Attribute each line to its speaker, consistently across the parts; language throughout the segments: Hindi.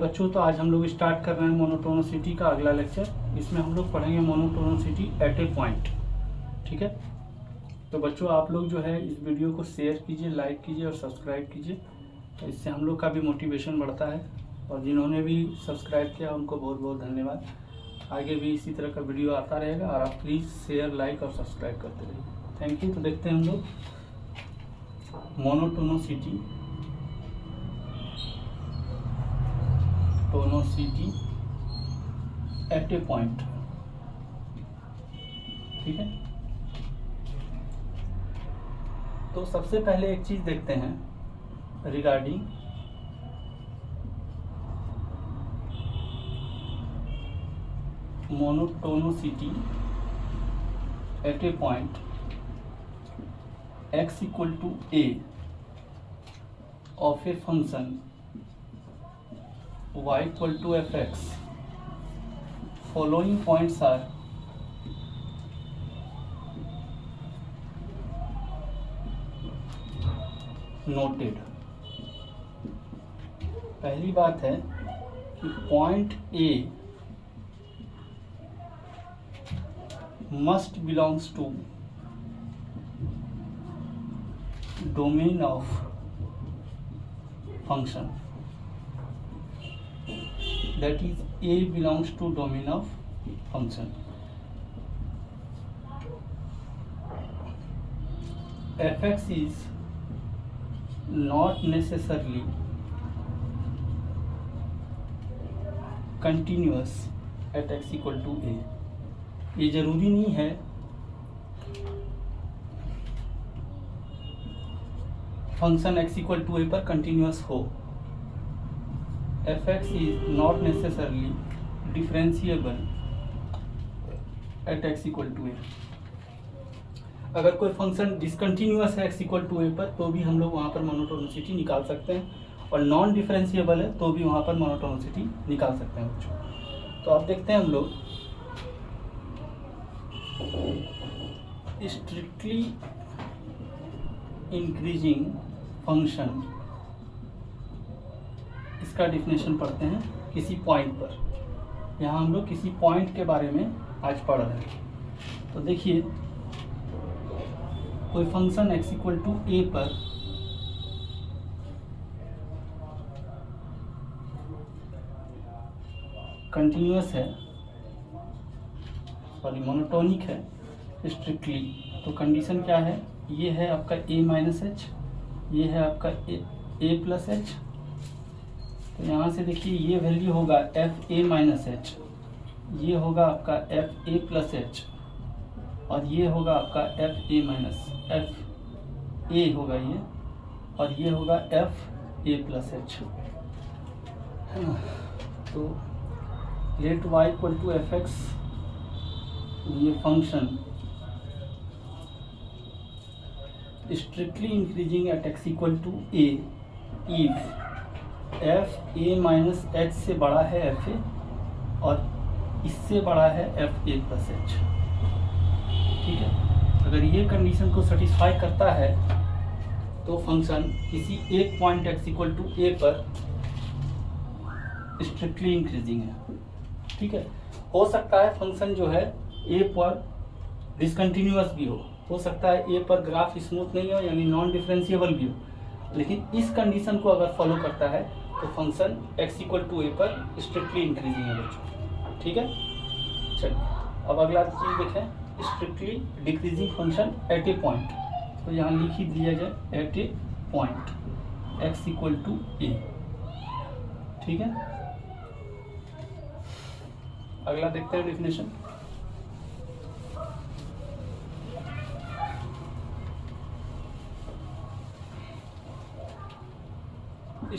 Speaker 1: बच्चों, तो आज हम लोग स्टार्ट कर रहे हैं मोनोटोनिसिटी का अगला लेक्चर। इसमें हम लोग पढ़ेंगे मोनोटोनिसिटी एट ए पॉइंट। ठीक है, तो बच्चों आप लोग जो है इस वीडियो को शेयर कीजिए, लाइक कीजिए और सब्सक्राइब कीजिए, तो इससे हम लोग का भी मोटिवेशन बढ़ता है। और जिन्होंने भी सब्सक्राइब किया उनको बहुत बहुत धन्यवाद। आगे भी इसी तरह का वीडियो आता रहेगा और आप प्लीज़ शेयर, लाइक और सब्सक्राइब करते रहिए। Thank you. तो देखते हैं हम लोग मोनोटोनिसिटी एट ए पॉइंट। ठीक है, तो सबसे पहले एक चीज देखते हैं regarding monotonicity at a point x equal to a of a function y equal to fx. Following points are noted. पहली बात है कि point A must belongs to domain of function, that is A belongs to domain of function. Fx is not necessarily continuous at x equal to A. ये जरूरी नहीं है function x equal to a पर कंटिन्यूस हो। F x is not necessarily differentiable at x equal to a. अगर कोई फंक्शन डिसकंटिन्यूअस है x इक्वल टू ए पर तो भी हम लोग वहाँ पर मोनोटोनिसिटी निकाल सकते हैं, और नॉन डिफरेंशिएबल है तो भी वहाँ पर मोनोटोनिसिटी निकाल सकते हैं बच्चों। तो अब देखते हैं हम लोग स्ट्रिक्टली इंक्रीजिंग फंक्शन, इसका डिफिनेशन पढ़ते हैं किसी पॉइंट पर। यहाँ हम लोग किसी पॉइंट के बारे में आज पढ़ रहे हैं। तो देखिए, कोई function x equal to a पर कंटिन्यूअस है, सॉरी मोनोटोनिक है स्ट्रिक्टली, तो कंडीशन क्या है? ये है आपका a माइनस एच, ये है आपका a प्लस एच। तो यहाँ से देखिए ये वैल्यू होगा एफ ए माइनस एच, ये होगा आपका एफ ए प्लस एच, और ये होगा आपका f a minus f a होगा ये, और ये होगा एफ ए प्लस एच। तो let y equal to f x, ये function strictly increasing at x equal to a if f a minus h से बड़ा है f a और इससे बड़ा है f a प्लस एच। ठीक है, अगर ये कंडीशन को सेटिस्फाई करता है तो फंक्शन किसी एक point x equal to a पर स्ट्रिक्टली इंक्रीजिंग है। ठीक है, हो सकता है फंक्शन जो है a पर डिसकंटिन्यूअस भी हो सकता है a पर ग्राफ स्मूथ नहीं हो, यानी नॉन डिफरेंशिएबल भी हो, लेकिन इस कंडीशन को अगर फॉलो करता है तो function x equal to a पर स्ट्रिक्टली इंक्रीजिंग है बच्चों। ठीक है, चलिए अब अगला चीज देखें, strictly decreasing function at a point. तो यहाँ लिख ही दिया जाए at a point x equal to a. ठीक है, अगला देखते हैं definition.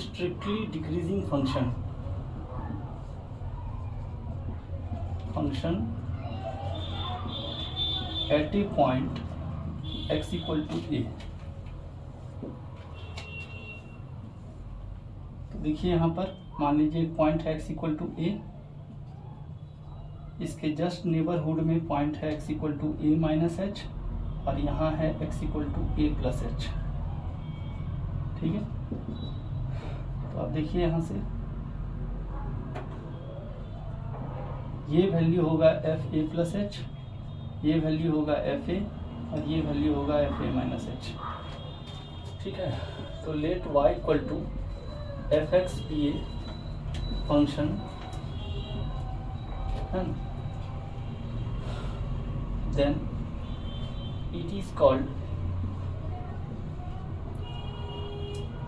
Speaker 1: strictly decreasing function at a point x equal to a। तो देखिए यहाँ पर मान लीजिए एक पॉइंट है x इक्वल टू a, इसके जस्ट नेबरहुड में पॉइंट है x equal to a minus h, और यहाँ है x equal to a plus h. ठीक है, तो अब देखिए यहाँ से ये वैल्यू होगा एफ ए प्लस एच, ये वैल्यू होगा एफ ए, और ये वैल्यू होगा एफ ए माइनस एच। ठीक है, तो let y equal to f x be a function है, then it is called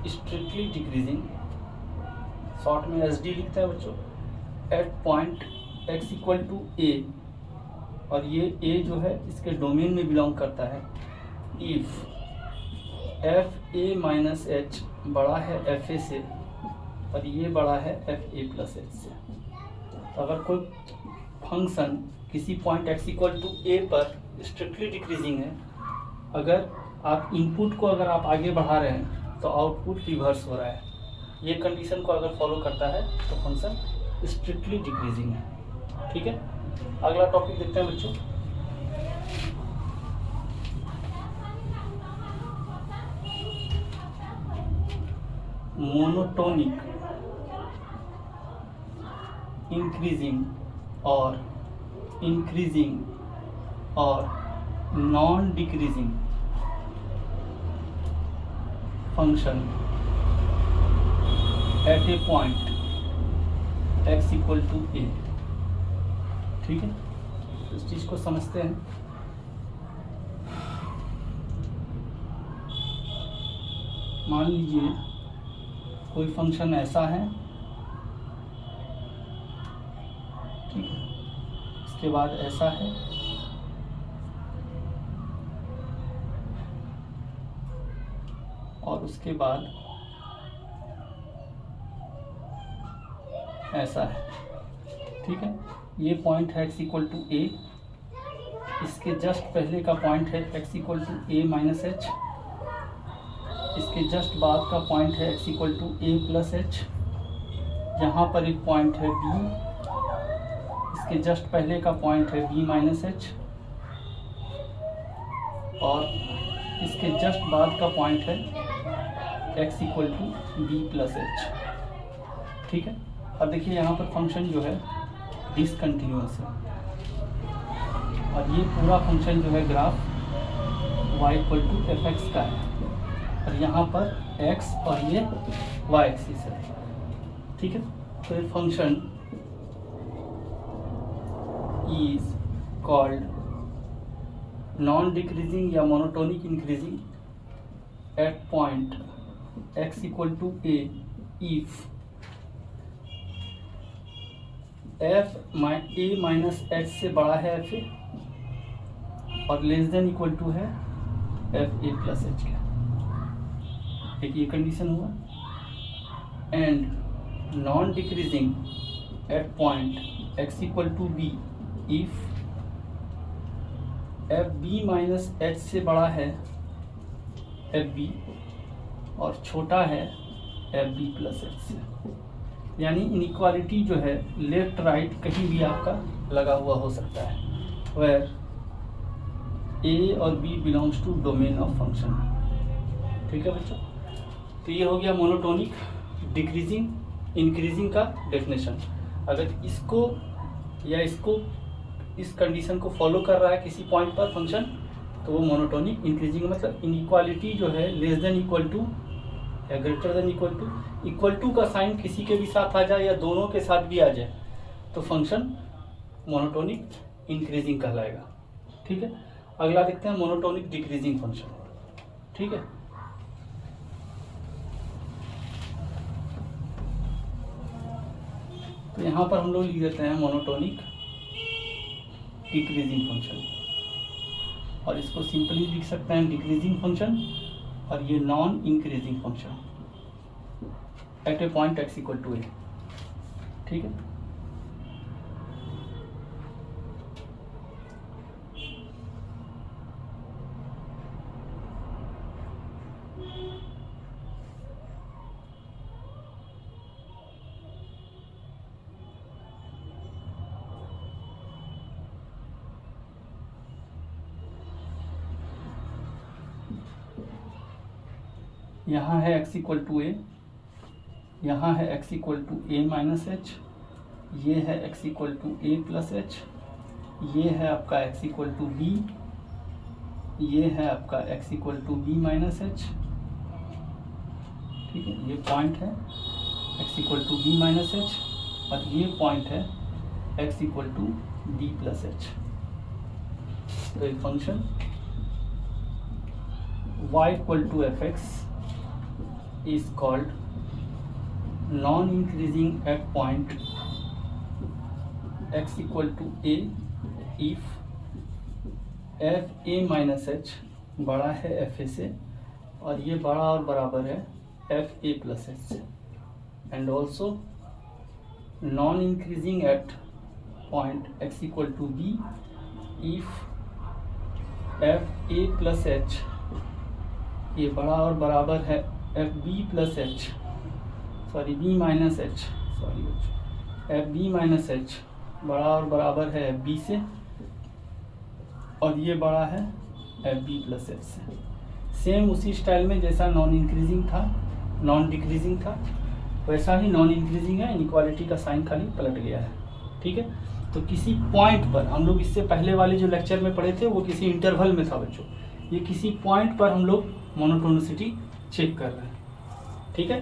Speaker 1: strictly decreasing, short में एस डी लिखता है बच्चों, at point x equal to a, और ये ए जो है इसके डोमेन में बिलोंग करता है if f a minus h बड़ा है एफ ए से और ये बड़ा है एफ ए प्लस एच से। तो अगर कोई फंक्शन किसी point x equal to a पर स्ट्रिक्टली डिक्रीजिंग है, अगर आप इनपुट को अगर आप आगे बढ़ा रहे हैं तो आउटपुट रिवर्स हो रहा है, ये कंडीशन को अगर फॉलो करता है तो फंक्शन स्ट्रिक्टली डिक्रीजिंग है। ठीक है, अगला टॉपिक देखते हैं बच्चों। मोनोटोनिक इंक्रीजिंग और इंक्रीजिंग और non decreasing function at a point x equal to a. ठीक है, इस चीज को समझते हैं। मान लीजिए कोई फंक्शन ऐसा है, ठीक है, इसके बाद ऐसा है, और उसके बाद ऐसा है। ठीक है, ये पॉइंट है x इक्वल टू ए, इसके जस्ट पहले का पॉइंट है x equal to a minus h, इसके जस्ट बाद का पॉइंट है x equal to a plus h, यहाँ पर एक पॉइंट है b, इसके जस्ट पहले का पॉइंट है b माइनस एच, और इसके जस्ट बाद का पॉइंट है x equal to b plus h. ठीक है, अब देखिए यहाँ पर फंक्शन जो है डिसकंटिन्यूअस है, और ये पूरा फंक्शन जो है graph y equal to f x का है, और यहाँ पर x और ये y एक्सिस है। ठीक है, तो ये function is called non decreasing या monotonic increasing at point x equal to a if f a minus h से बड़ा है एफ ए और लेस देन इक्वल टू है एफ ए प्लस एच का। एक ये कंडीशन हुआ, and non decreasing at point x equal to b if f b minus h से बड़ा है एफ बी और छोटा है एफ बी प्लस एच से। यानी इनइक्वालिटी जो है लेफ्ट राइट कहीं भी आपका लगा हुआ हो सकता है, वेयर ए और b belongs to domain of function. ठीक है बच्चों, तो ये हो गया मोनोटोनिक, डिक्रीजिंग, इंक्रीजिंग का डेफिनेशन। अगर इसको या इसको इस कंडीशन को फॉलो कर रहा है किसी पॉइंट पर फंक्शन, तो वो मोनोटोनिक। इंक्रीजिंग मतलब इनइक्वालिटी जो है लेस देन इक्वल टू या ग्रेटर देन इक्वल टू का साइन किसी के भी साथ आ जाए या दोनों के साथ भी आ जाए तो फंक्शन मोनोटोनिक इंक्रीजिंग कहलाएगा। ठीक है, अगला देखते हैं मोनोटोनिक डिक्रीजिंग फंक्शन। ठीक है, तो यहाँ पर हम लोग लिख देते हैं मोनोटोनिक डिक्रीजिंग फंक्शन, और इसको सिंपली लिख सकते हैं डिक्रीजिंग फंक्शन, और ये non increasing function at a point x equal to a. ठीक है, यहाँ है x इक्वल टू ए, यहाँ है x equal to a minus h, ये है x equal to a plus h, ये है आपका x इक्वल टू बी, ये है आपका x equal to b minus h, ठीक है, ये पॉइंट है x equal to b minus h, और ये पॉइंट है x equal to b plus h. तो एक function y equal to f x is called non-increasing at point x equal to a if f a minus h बड़ा है f a से और ये बड़ा और बराबर है f a plus h से, and also non-increasing at point x equal to b if f a plus h ये बड़ा और बराबर है f b plus h, sorry b minus h, sorry f b minus h बड़ा और बराबर है एफ बी से, और ये बड़ा है एफ बी प्लस एच से। सेम उसी स्टाइल में जैसा नॉन इंक्रीजिंग था, नॉन डिक्रीजिंग था, वैसा ही नॉन इंक्रीजिंग है, इनइक्वालिटी का साइन खाली पलट गया है, ठीक है। तो किसी पॉइंट पर हम लोग, इससे पहले वाले जो लेक्चर में पढ़े थे वो किसी इंटरवल में था बच्चों, ये किसी पॉइंट पर हम लोग मोनोटोनिसिटी चेक कर रहे हैं, ठीक है।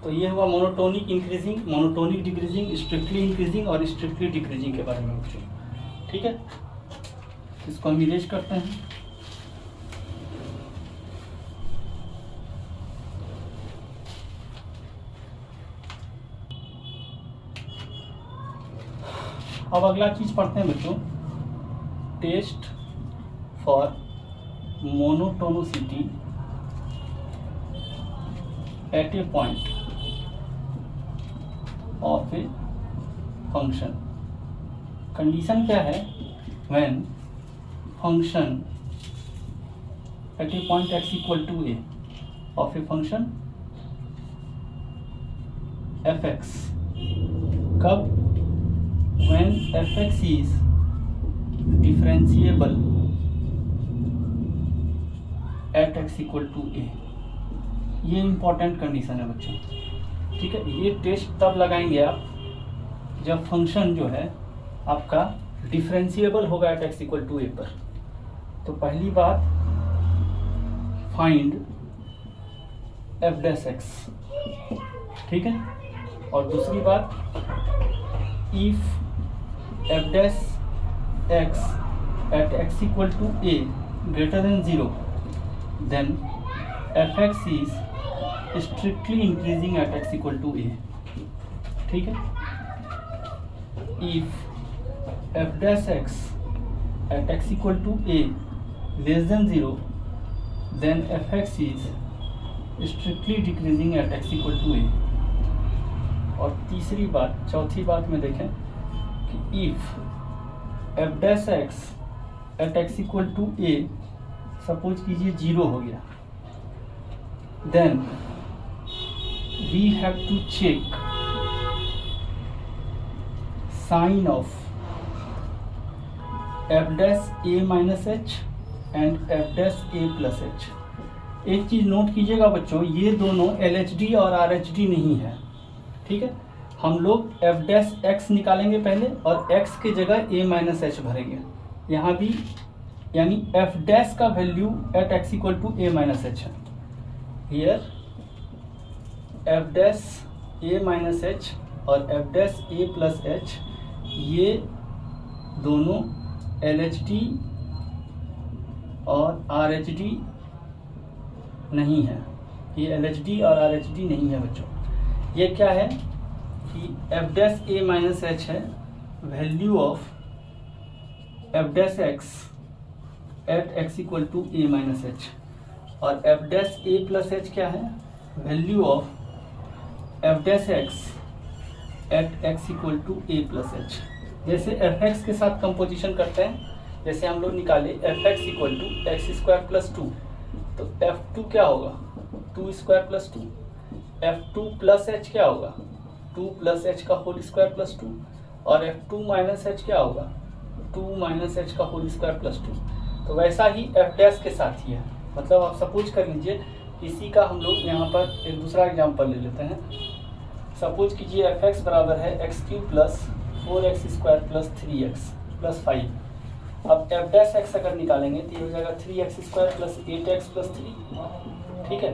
Speaker 1: तो ये हुआ monotonic increasing, monotonic decreasing, strictly increasing और स्ट्रिक्टली डिक्रीजिंग के बारे में बच्चों, ठीक है। इसको हम इरेज करते हैं। अब अगला चीज पढ़ते हैं बच्चों, test for monotonicity at a point of a function. Condition क्या है? When function at a point x equal to a of a function f x, कब? When f x is differentiable at x equal to a. ये इंपॉर्टेंट कंडीशन है बच्चों, ठीक है। ये टेस्ट तब लगाएंगे आप जब फंक्शन जो है आपका डिफरेंशिएबल होगा at x equal to a पर। तो पहली बात, फाइंड एफ डैश एक्स, ठीक है। और दूसरी बात, if f dash x at x equal to a greater than 0 then fx is strictly increasing at x equal to a, ठीक है। if f dash x at x equal to a less than 0 then fx is strictly decreasing at x equal to a। और तीसरी बात, चौथी बात में देखें कि if f dash x at x equal to a suppose कीजिए 0 हो गया, then we have to check sign of f dash a minus h and f dash a plus h. एक चीज नोट कीजिएगा बच्चों, ये दोनों LHD और RHD नहीं है, ठीक है। हम लोग एफ डैश एक्स निकालेंगे पहले और एक्स के जगह ए माइनस एच भरेंगे यहाँ भी, यानी एफ डैश का value at x equal to a minus h है। Here f dash a minus h और f dash a plus h, ये दोनों LHD और RHD नहीं है, ये LHD और RHD नहीं है बच्चों। ये क्या है कि f dash a minus h है value of f dash x at x equal to a minus h, और f dash a plus h क्या है? Value of f dash x at x equal to a plus h. जैसे एफ एक्स के साथ कंपोजिशन करते हैं, जैसे हम लोग निकाले f x equal to x square plus 2, तो एफ टू क्या होगा? 2 square plus 2। F two plus h क्या होगा? 2 प्लस एच का होल स्क्वायर प्लस 2, और एफ टू माइनस एच क्या होगा? 2 माइनस एच का होल स्क्वायर प्लस 2। तो वैसा ही एफ डैश के साथ ही है, मतलब आप सपोज कर लीजिए, इसी का हम लोग यहाँ पर एक दूसरा एग्जांपल ले लेते हैं। सपोज कीजिए एफ एक्स बराबर है x cube plus 4x² plus 3x plus 5। अब एफ डैश एक्स अगर निकालेंगे तो ये हो जाएगा 3x² प्लस 8x प्लस 3। ठीक है,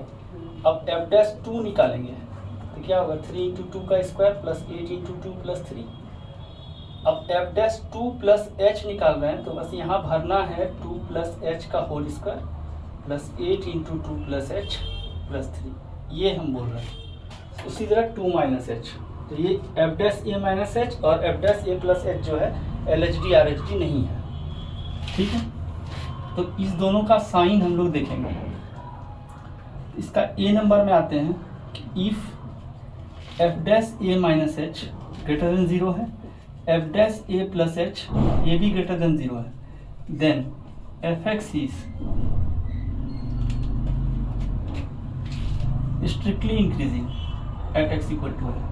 Speaker 1: अब एफ डैश 2 निकालेंगे तो क्या होगा 3 इंटू 2 का स्क्वायर प्लस 8 इंटू 2 प्लस 3। अब एफ डैश 2 प्लस एच निकाल रहे हैं तो बस यहाँ भरना है 2 प्लस एच का whole square plus 8 into 2 plus h plus 3, ये हम बोल रहे हैं। उसी तरह 2 माइनस एच, तो ये F dash a minus h और f dash a plus H जो है LHD RHD नहीं है। ठीक है, तो इस दोनों का साइन हम लोग देखेंगे। इसका ए नंबर में आते हैं कि if f dash a minus h greater than 0 है, f dash a plus h ये भी ग्रेटर देन 0 है, then f x is strictly increasing at x equal to है।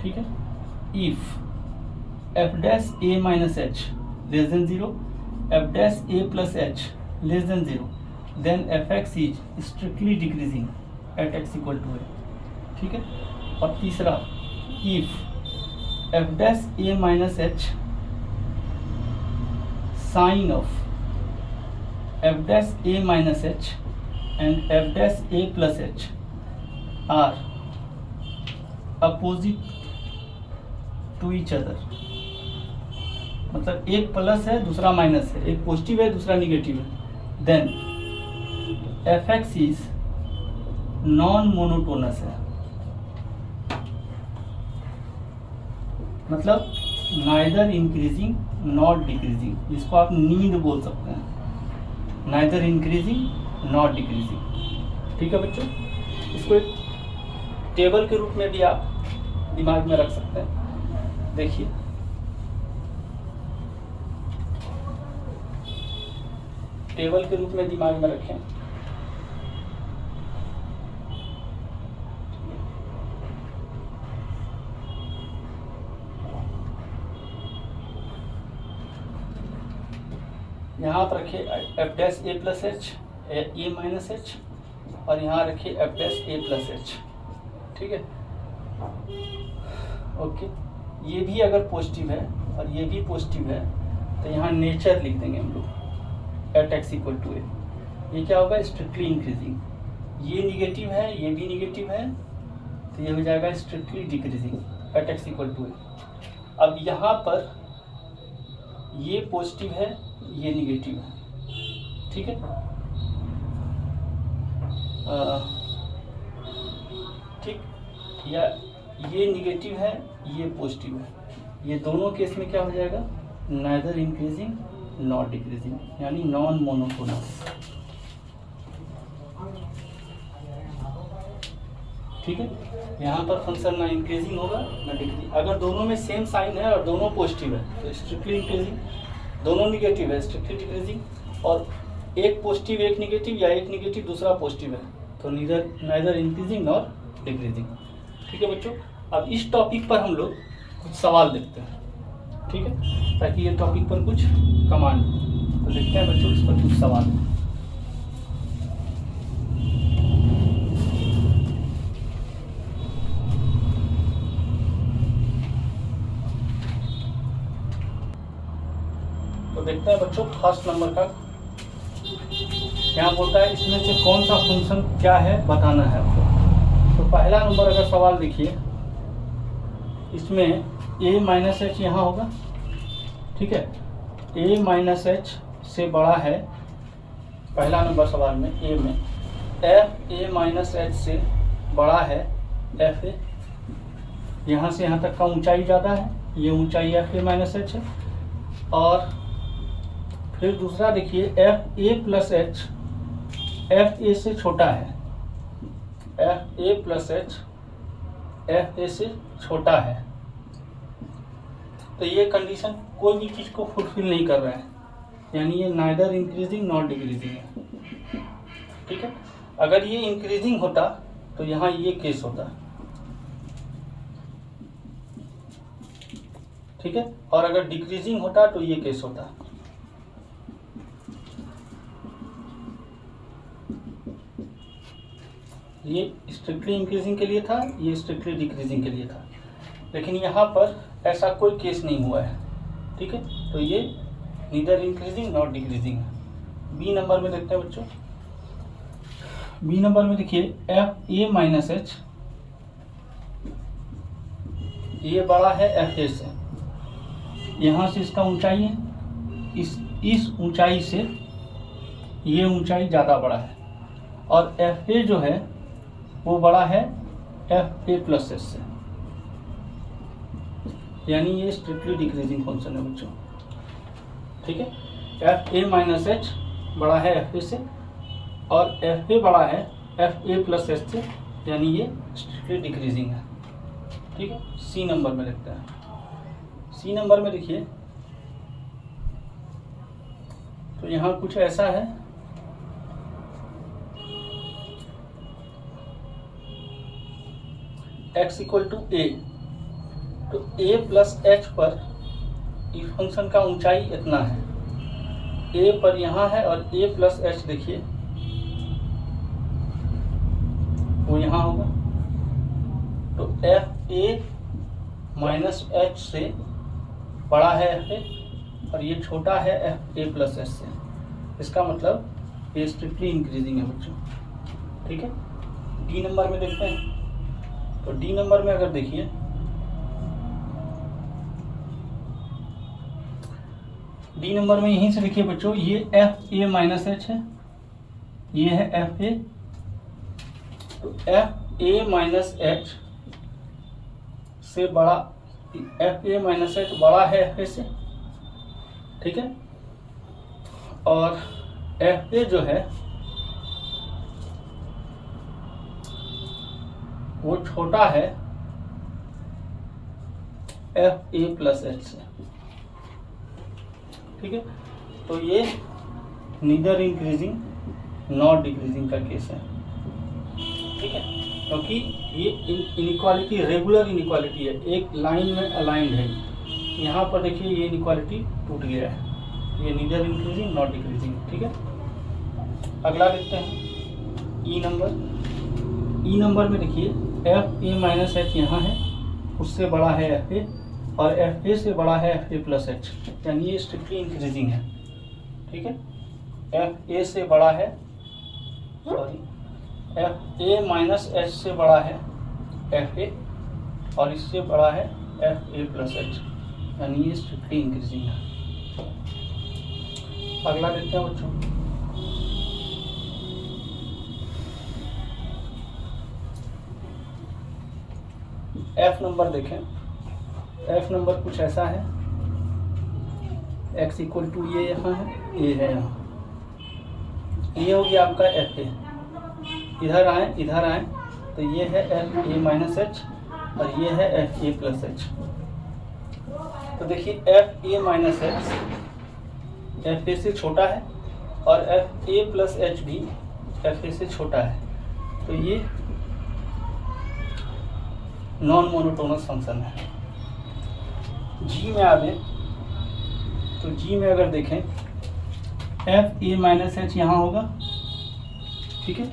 Speaker 1: ठीक है, if f dash a minus h less than 0, f dash a plus h less than 0, then f x is strictly decreasing at x equal to है। ठीक है, और तीसरा if f dash a minus h sign of f dash a minus h and f dash a plus h are opposite to each other, मतलब एक प्लस है दूसरा माइनस है, एक पॉजिटिव है दूसरा निगेटिव है, then f x is non monotonous है, मतलब नाइदर इंक्रीजिंग नॉट डिक्रीजिंग, जिसको आप नींद बोल सकते हैं, नाइदर इंक्रीजिंग नॉट डिक्रीजिंग। ठीक है बच्चों, इसको एक टेबल के रूप में भी आप दिमाग में रख सकते हैं। देखिए टेबल के रूप में दिमाग में रखें। यहाँ पर रखिए F dash a plus H A minus h और यहाँ रखिए F dash a plus h. ठीक है, ओके, ये भी अगर पॉजिटिव है और ये भी पॉजिटिव है तो यहाँ नेचर लिख देंगे हम लोग eight x equal to a. ये क्या होगा स्ट्रिक्टली इंक्रीजिंग, ये निगेटिव है ये भी निगेटिव है तो ये हो जाएगा strictly decreasing at x equal to a. अब यहाँ पर ये पॉजिटिव है ये निगेटिव है। ठीक है, ठीक, या ये निगेटिव है ये पॉजिटिव है, ये दोनों केस में क्या हो जाएगा नाइदर इंक्रीजिंग नॉट डिक्रीजिंग, यानी नॉन मोनोटोनस। ठीक है, यहाँ पर फंक्शन ना इंक्रीजिंग होगा ना डिक्रीजिंग। अगर दोनों में सेम साइन है और दोनों पॉजिटिव है तो स्ट्रिक्टली इंक्रीजिंग, दोनों निगेटिव है स्ट्रिक्टली डिक्रीजिंग, और एक पॉजिटिव एक निगेटिव या एक निगेटिव दूसरा पॉजिटिव है तो नाइदर इंक्रीजिंग नॉर डिक्रीजिंग। ठीक है बच्चों, अब इस टॉपिक पर हम लोग कुछ सवाल देखते हैं। ठीक है, ताकि ये टॉपिक पर कुछ कमांड, तो देखते हैं बच्चों इस पर कुछ सवाल। तो देखते हैं बच्चों फर्स्ट नंबर का, यहाँ बोलता है इसमें से कौन सा फंक्शन क्या है बताना है आपको। तो पहला नंबर अगर सवाल देखिए, इसमें a माइनस एच यहाँ होगा। ठीक है, a माइनस एच से बड़ा है, पहला नंबर सवाल में a में f a माइनस एच से बड़ा है f a, यहाँ से यहाँ तक का ऊंचाई ज़्यादा है, ये ऊंचाई f a माइनस एच है। और फिर दूसरा देखिए f a plus H f a से छोटा है, f a plus H f a से छोटा है, तो ये कंडीशन कोई भी चीज़ को फुलफिल नहीं कर रहा है, यानी ये नाइदर इंक्रीजिंग नॉट डिक्रीजिंग है। ठीक है, अगर ये इंक्रीजिंग होता तो यहाँ ये केस होता। ठीक है, और अगर डिक्रीजिंग होता तो ये केस होता। ये स्ट्रिक्टली इंक्रीजिंग के लिए था, ये स्ट्रिक्टली डिक्रीजिंग के लिए था, लेकिन यहाँ पर ऐसा कोई केस नहीं हुआ है। ठीक है, तो ये नीदर इंक्रीजिंग नॉट डिक्रीजिंग है। बी नंबर में देखते हैं बच्चों। बी नंबर में देखिए एफ ए माइनस एच, ये बड़ा है एफ ए से, यहाँ से इसका ऊंचाई है, इस ऊंचाई से ये ऊंचाई ज़्यादा बड़ा है, और एफ ए जो है वो बड़ा है एफ ए प्लस एच से, यानी ये स्ट्रिक्टली डिक्रीजिंग फंक्शन है बच्चों। ठीक है, एफ ए माइनस एच बड़ा है एफ ए से, और एफ ए बड़ा है एफ ए प्लस एच से, यानी ये स्ट्रिक्टली डिक्रीजिंग है। ठीक है, सी नंबर में लिखते हैं। सी नंबर में देखिए, तो यहाँ कुछ ऐसा है, x इक्वल टू ए, तो a प्लस एच पर इस फंक्शन का ऊंचाई इतना है, a पर यहाँ है, और a प्लस एच देखिए वो यहाँ होगा, तो एफ ए माइनस एच से बड़ा है एफ ए, और ये छोटा है एफ ए प्लस एच से, इसका मतलब ये स्ट्रिक्टली इंक्रीजिंग है बच्चों। ठीक है, डी नंबर में देखते हैं। तो डी नंबर में अगर देखिए, डी नंबर में यहीं से देखिए बच्चों, ये एफ ए माइनस एच है, ये है एफ ए, तो एफ ए माइनस एच से बड़ा, एफ ए माइनस एच बड़ा है एफ ए से। ठीक है, और एफ ए जो है वो छोटा है एफ ए प्लस एच से। ठीक है, तो ये नीदर इंक्रीजिंग नॉट डिक्रीजिंग का केस है। ठीक है, क्योंकि ये इनइक्वालिटी रेगुलर इनइक्वालिटी है, एक लाइन में अलाइंड है। यहाँ पर देखिए ये इनइक्वालिटी टूट गया है, ये नीदर इंक्रीजिंग नॉट डिक्रीजिंग। ठीक है, अगला देखते हैं ई नंबर। ई नंबर में देखिए एफ ए माइनस एच यहाँ है, उससे बड़ा है एफ ए, और एफ ए से बड़ा है एफ ए प्लस एच, यानी ये स्ट्रिक्टली इंक्रीजिंग है। ठीक है, एफ ए से बड़ा है, sorry F a minus h से बड़ा है एफ ए, और इससे बड़ा है एफ ए प्लस एच, यानी ये स्ट्रिक्टली इंक्रीजिंग है। अगला देखते हैं बच्चों। एफ नंबर देखें, एफ नंबर कुछ ऐसा है, x इक्वल टू ये यहाँ है, ये है यहाँ, ये हो गया आपका एफ ए। इधर आए तो ये है एफ ए माइनस एच, और ये है एफ ए प्लस एच। तो देखिए F a minus H F A से छोटा है, और एफ ए प्लस एच भी एफ ए से छोटा है, तो ये नॉन मोनोटोनस फंक्शन है। जी में आ गए, तो जी में अगर देखें एफ ए माइनस एच यहाँ होगा। ठीक है,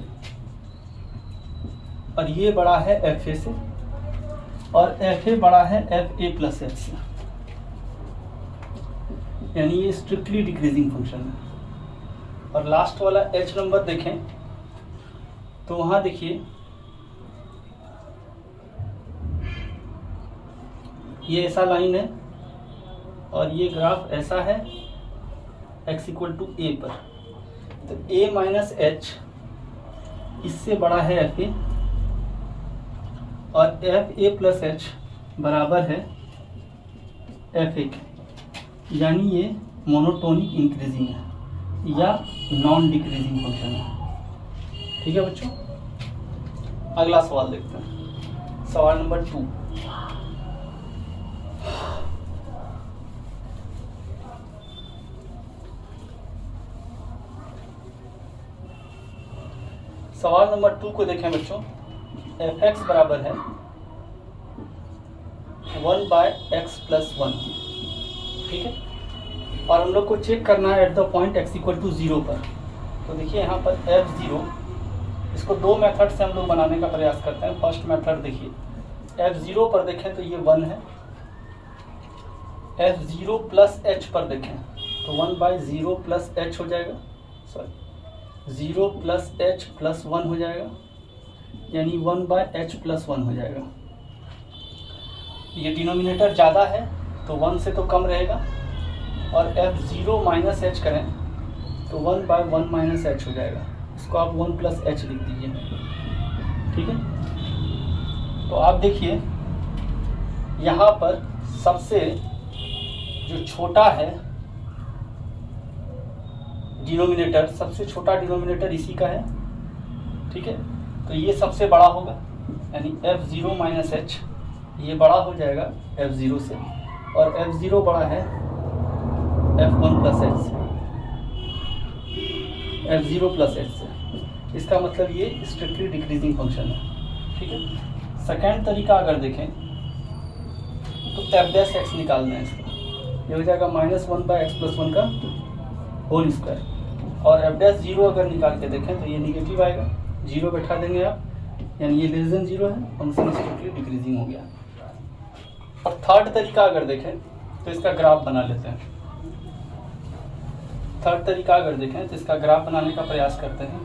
Speaker 1: और ये बड़ा है एफ ए से, और एफ ए बड़ा है एफ ए प्लस एच से, यानी ये स्ट्रिक्टली डिक्रीजिंग फंक्शन है। और लास्ट वाला एच नंबर देखें, तो वहां देखिए ये ऐसा लाइन है, और ये ग्राफ ऐसा है x इक्वल टू ए पर, तो a माइनस एच इससे बड़ा है एफ ए, और एफ ए प्लस एच बराबर है एफ ए के, यानी ये मोनोटोनिक इंक्रीजिंग है या नॉन डिक्रीजिंग फंक्शन है। ठीक है बच्चों, अगला सवाल देखते हैं, सवाल नंबर 2। सवाल नंबर 2 को देखें बच्चों, एफ एक्स बराबर है 1/x+1। ठीक है, और हम लोग को चेक करना है at the point x equal to 0 पर। तो देखिए यहाँ पर f0 इसको दो मेथड से हम लोग बनाने का प्रयास करते हैं। फर्स्ट मेथड देखिए, f0 पर देखें तो ये 1 है, f0 प्लस h पर देखें तो 1/0 प्लस h हो जाएगा, सॉरी 0 प्लस h प्लस 1 हो जाएगा, यानी 1/h प्लस 1 हो जाएगा। ये डिनोमिनेटर ज़्यादा है तो 1 से तो कम रहेगा, और f0 माइनस h करें तो 1/1 माइनस h हो जाएगा। इसको आप 1 प्लस h लिख दीजिए, ठीक है। तो आप देखिए यहाँ पर सबसे जो छोटा है डिनोमिनेटर, सबसे छोटा डिनोमिनेटर इसी का है, ठीक है। तो ये सबसे बड़ा होगा, यानी f0 माइनस h ये बड़ा हो जाएगा f0 से, और f0 बड़ा है f1 प्लस h से, f0 प्लस h से। इसका मतलब ये स्ट्रिक्टली डिक्रीजिंग फंक्शन है, ठीक है। सेकेंड तरीका अगर देखें तो f' निकालना है इसका, ये हो जाएगा -1/x प्लस 1 का होल स्क्वायर, और f' अगर निकाल के देखें तो ये निगेटिव आएगा, 0 बैठा देंगे आप, यानी ये लेस देन 0 है, फंक्शन स्ट्रिक्टली डिक्रीजिंग हो गया। और थर्ड तरीका अगर देखें तो इसका ग्राफ बना लेते हैं। थर्ड तरीका अगर देखें तो इसका ग्राफ बनाने का प्रयास करते हैं।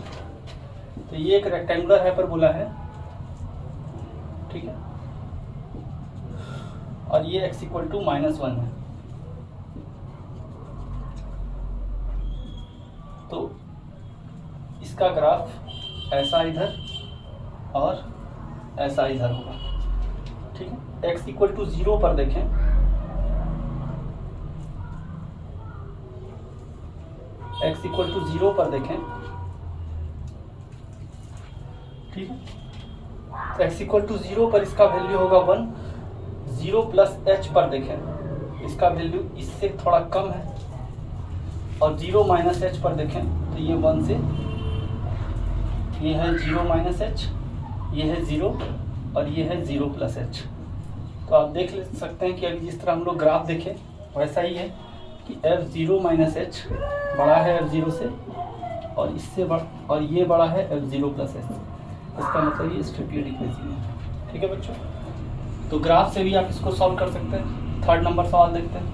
Speaker 1: तो ये एक रेक्टेंगुलर हाइपरबोला है, ठीक है, और ये x = -1 है। तो इसका ग्राफ ऐसा इधर और ऐसा इधर होगा, ठीक है। x = 0 पर देखें, x = 0 पर देखें, ठीक है। x = 0 पर इसका वैल्यू होगा 1, 0 प्लस h पर देखें इसका वैल्यू इससे थोड़ा कम है, और 0 माइनस h पर देखें तो ये 1 से, ये है 0 माइनस h, ये है 0, और ये है 0 प्लस h। तो आप देख सकते हैं कि अभी जिस तरह हम लोग ग्राफ देखें वैसा ही है कि f0 माइनस h बड़ा है f0 से, और इससे और ये बड़ा है f0 प्लस h। इसका मतलब ये स्ट्रिक्टली डिक्रीजिंग है, ठीक है बच्चों। तो ग्राफ से भी आप इसको सॉल्व कर सकते हैं। थर्ड नंबर सवाल देखते हैं।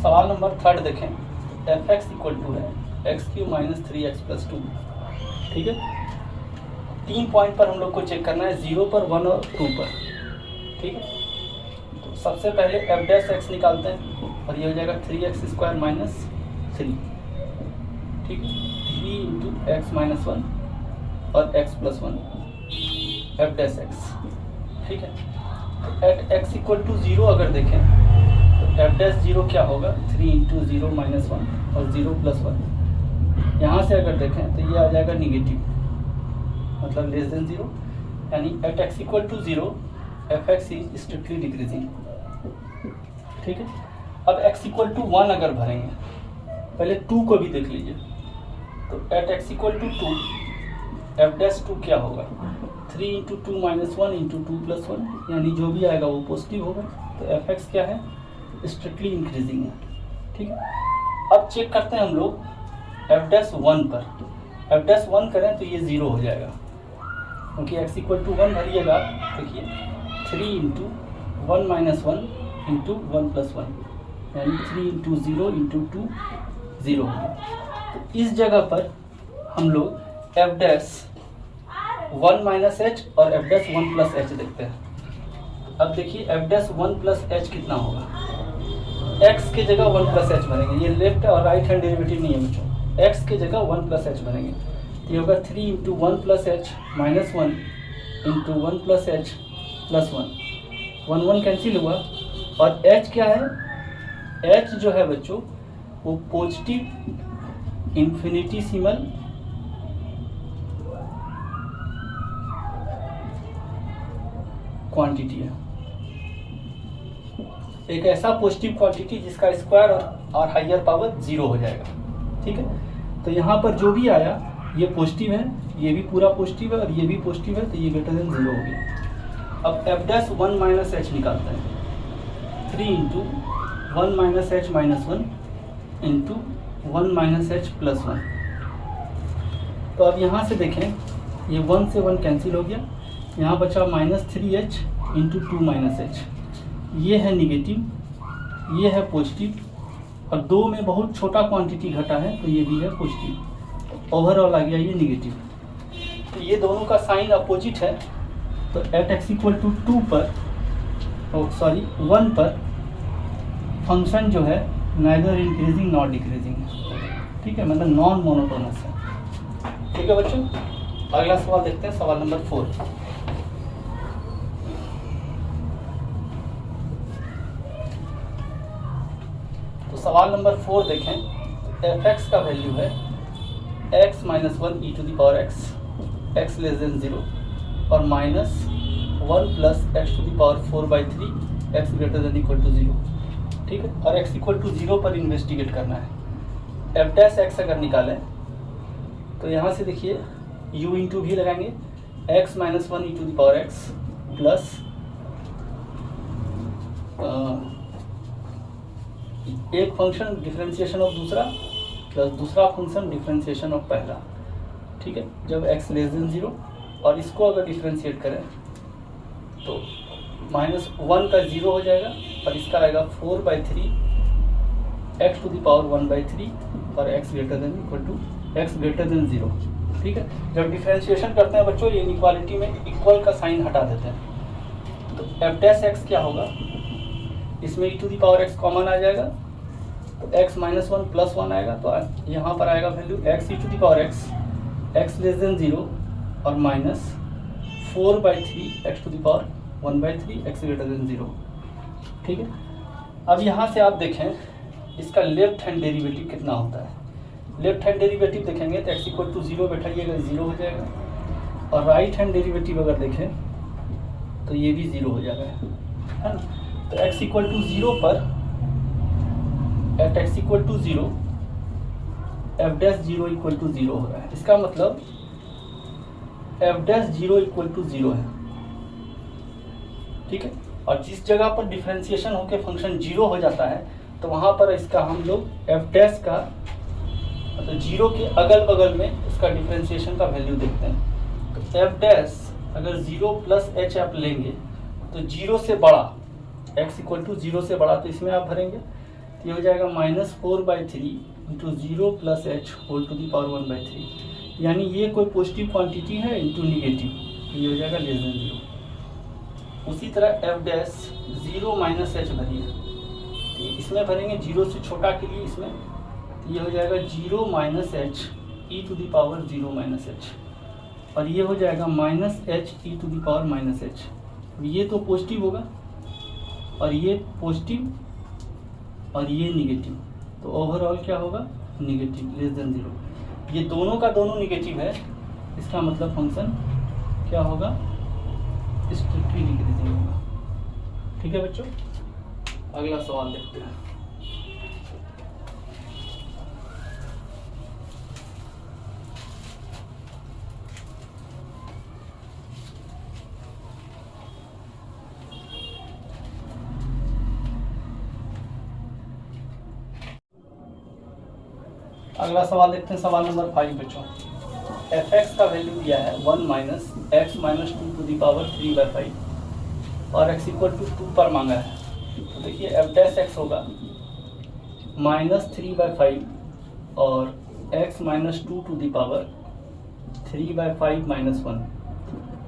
Speaker 1: सवाल नंबर थर्ड देखें, f(x) है x³ - 3x + 2, ठीक है। 3 पॉइंट पर हम लोग को चेक करना है, 0 पर, 1 और 2 पर, ठीक है। तो सबसे पहले f' निकालते हैं, और ये हो जाएगा 3x² - 3, ठीक है, 3 × x - 1 और x + 1 f', ठीक है। तो एट x = 0 अगर देखें तो f' क्या होगा, 3 × 0 - 1 और 0 + 1। यहाँ से अगर देखें तो ये आ जाएगा निगेटिव, मतलब लेस देन 0, यानी at x = 0 f(x) is strictly decreasing, ठीक है। अब x = 1 अगर भरेंगे, पहले 2 को भी देख लीजिए। तो एट x = 2 f'2 क्या होगा, 3 × 2 - 1 × 2 + 1, यानी जो भी आएगा वो पॉजिटिव होगा। तो f(x) क्या है, स्ट्रिक्टली इंक्रीजिंग है, ठीक है। अब चेक करते हैं हम लोग f'1 पर, f'1 करें तो ये 0 हो जाएगा, क्योंकि x = 1 भरिएगा, देखिए 3 × 1 - 1 × 1 + 1, यानी 3 × 0 × 2 0 हो गया। तो इस जगह पर हम लोग f' 1 - h और f' 1 + h देखते हैं। अब देखिए f' 1 + h कितना होगा, x के जगह 1 + h बनेंगे, ये लेफ्ट और राइट हैंड डेरिवेटिव नहीं है बच्चों, x के जगह 1 + h बनेंगे, ये होगा 3 × 1 + h - 1 × 1 + h + 1, 1 1 कैंसिल हुआ, और h क्या है, h जो है बच्चों वो पॉजिटिव इन्फिनिटीसिमल क्वांटिटी है, एक ऐसा पॉजिटिव क्वांटिटी जिसका स्क्वायर और हायर पावर 0 हो जाएगा, ठीक है। तो यहाँ पर जो भी आया ये पॉजिटिव है, ये भी पूरा पॉजिटिव है, और ये भी पॉजिटिव है, तो ये ग्रेटर देन 0 हो गया। अब f'1 - h निकालते हैं, 3 × 1 - h - 1 × 1 माइनस एच प्लस 1। तो अब यहाँ से देखें, ये 1 से 1 कैंसिल हो गया, यहाँ बचा -3h इंटू 2 माइनस एच। ये है निगेटिव, ये है पॉजिटिव, और 2 में बहुत छोटा क्वांटिटी घटा है तो ये भी है पॉजिटिव। ओवरऑल आ गया ये निगेटिव। तो ये दोनों का साइन अपोजिट है, तो एट x इक्वल टू 2 पर, 1 पर फंक्शन जो है नाइदर इंक्रीजिंग नॉट डिक्रीजिंग है। ठीक है, मतलब नॉन मोनोटोनस है। ठीक है बच्चों, अगला सवाल देखते हैं, सवाल नंबर 4। तो सवाल नंबर 4 देखें, f(x) का वैल्यू है x minus 1 e to the power x, x less than 0, और -1 plus x to the power 4/3 x greater than equal to 0। ठीक है, और x इक्वल टू 0 पर इन्वेस्टिगेट करना है। f डैश x अगर निकालें तो यहाँ से देखिए u इंटू भी लगाएंगे, x minus 1 e to the power x plus एक फंक्शन डिफरेंशिएशन ऑफ दूसरा प्लस दूसरा फंक्शन डिफरेंशिएशन ऑफ पहला। ठीक है, जब x लेस देन 0, और इसको अगर डिफरेंशिएट करें तो -1 का 0 हो जाएगा, और इसका आएगा 4/3 x टू द पावर 1/3, और x greater than equal to x greater than 0। ठीक है, जब डिफरेंशिएशन करते हैं बच्चों, ये इनइक्वालिटी में इक्वल का साइन हटा देते हैं। तो f डैश x क्या होगा, इसमें e to the power x common आ जाएगा, तो x माइनस 1 प्लस 1 आएगा, तो यहाँ पर आएगा value x e to the power x less than 0, और minus 4/3 x to the power 1/3 x greater than 0। ठीक है, अब यहाँ से आप देखें इसका लेफ्ट हैंड डेरिवेटिव कितना होता है। लेफ्ट हैंड डेरिवेटिव देखेंगे तो x इक्वल टू 0 बैठाइएगा 0 हो जाएगा, और राइट हैंड डेरिवेटिव अगर देखें तो ये भी 0 हो जाएगा, है ना। तो x इक्वल टू 0 पर at x equal to 0 f dash 0 equal to 0 हो रहा है। इसका मतलब f डैश 0 इक्वल टू 0 है। ठीक है, और जिस जगह पर डिफरेंशिएशन होकर फंक्शन 0 हो जाता है तो वहाँ पर इसका हम लोग f डैश का मतलब 0 के अगल बगल में उसका डिफरेंशिएशन का वैल्यू देखते हैं। तो f डैश अगर 0 प्लस h आप लेंगे तो 0 से बड़ा, x इक्वल टू 0 से बड़ा, तो इसमें आप भरेंगे तो ये हो जाएगा -4/3 into 0 plus h whole to the power 1/3, यानी ये कोई पॉजिटिव क्वांटिटी है इंटू निगेटिव, ये हो जाएगा लेस देन 0। उसी तरह f डैश 0 माइनस h भरिए, तो इसमें भरेंगे 0 से छोटा के लिए, इसमें तो ये हो जाएगा 0 minus h e to the power 0 minus h, और ये हो जाएगा -h e to the power minus h। ये तो पॉजिटिव होगा और ये पॉजिटिव और ये निगेटिव, तो ओवरऑल क्या होगा, निगेटिव लेस देन 0। ये दोनों का दोनों निगेटिव है, इसका मतलब फंक्शन क्या होगा, स्ट्रिक्टली डिक्रीजिंग होगा। ठीक है बच्चों, अगला सवाल देखते हैं। अगला सवाल देखते हैं, सवाल नंबर 5 बच्चों। f(x) का वैल्यू दिया है 1 minus x minus 2 to the power 3/5 और x इक्वल टू 2 पर मांगा है। तो देखिए f डैश x होगा -3/5 और x minus 2 to the power 3/5 minus 1,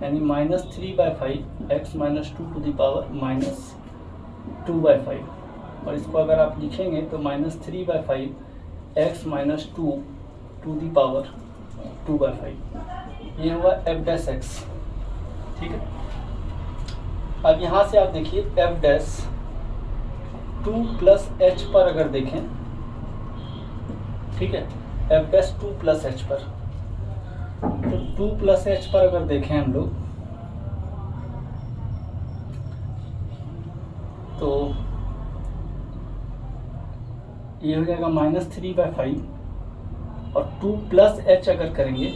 Speaker 1: यानी -3/5 x minus 2 to the power -2/5, और इसको अगर आप लिखेंगे तो -3/5 x minus 2 to the power 2/5, ये हुआ f डैश x। ठीक है, अब यहाँ से आप देखिए f डैश 2 प्लस h पर अगर देखें, ठीक है, f डैश 2 प्लस h पर, तो 2 प्लस h पर अगर देखें हम लोग तो ये हो जाएगा -3/5, और 2 प्लस h अगर करेंगे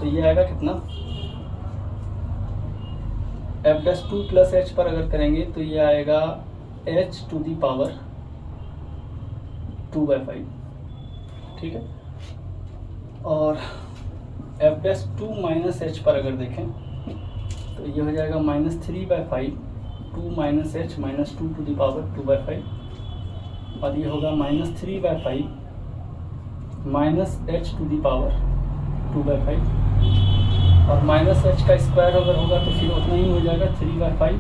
Speaker 1: तो ये आएगा कितना, f डैश 2 प्लस h पर अगर करेंगे तो ये आएगा h टू दी पावर 2/5। ठीक है। और एफ डैश 2 माइनस एच पर अगर देखें तो ये हो जाएगा -3/5 2 minus h minus 2 to the power 2/5, और ये होगा -3/5 minus h to the power 2/5, और माइनस एच का स्क्वायर अगर होगा तो फिर उतना ही हो जाएगा 3/5,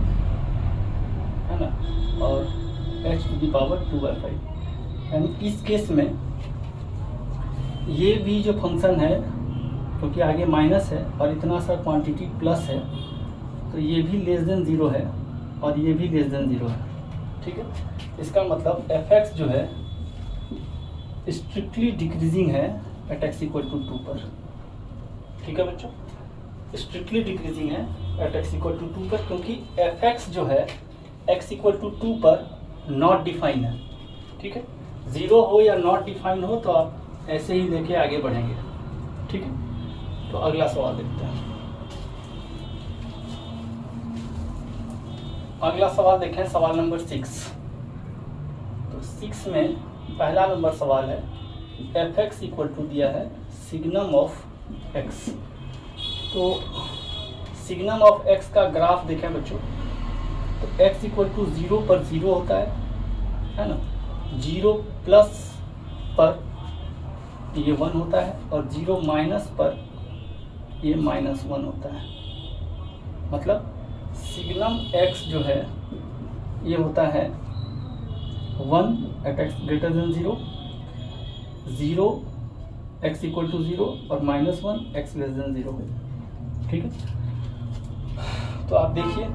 Speaker 1: है ना, और एच टू द पावर 2/5। यानी इस केस में ये भी जो फंक्शन है, क्योंकि आगे माइनस है और इतना सा क्वांटिटी प्लस है, तो ये भी लेस देन 0 है और ये भी लेस देन 0 है, ठीक है। इसका मतलब एफ एक्स जो है स्ट्रिक्टली डिक्रीजिंग है एट एक्स इक्वल टू 2 पर, ठीक है बच्चों, स्ट्रिक्टली डिक्रीजिंग है एट एक्स इक्वल टू 2 पर, क्योंकि एफ एक्स जो है एक्स इक्वल टू 2 पर नॉट डिफाइन है, ठीक है। 0 हो या नॉट डिफाइन हो तो आप ऐसे ही लेके आगे बढ़ेंगे, ठीक है। तो अगला सवाल देखते हैं। अगला सवाल देखें, सवाल नंबर 6। तो 6 में पहला नंबर सवाल है एफ एक्स इक्वल टू दिया है सिग्नम ऑफ एक्स। तो सिग्नम ऑफ एक्स का ग्राफ देखें बच्चों, तो एक्स इक्वल टू 0 पर 0 होता है ना, 0 प्लस पर ये 1 होता है, और 0 माइनस पर ये -1 होता है। मतलब सिग्नम x जो है ये होता है 1 at x greater than 0, 0 x equal to 0 और -1 x लेस देन 0, ठीक है। तो आप देखिए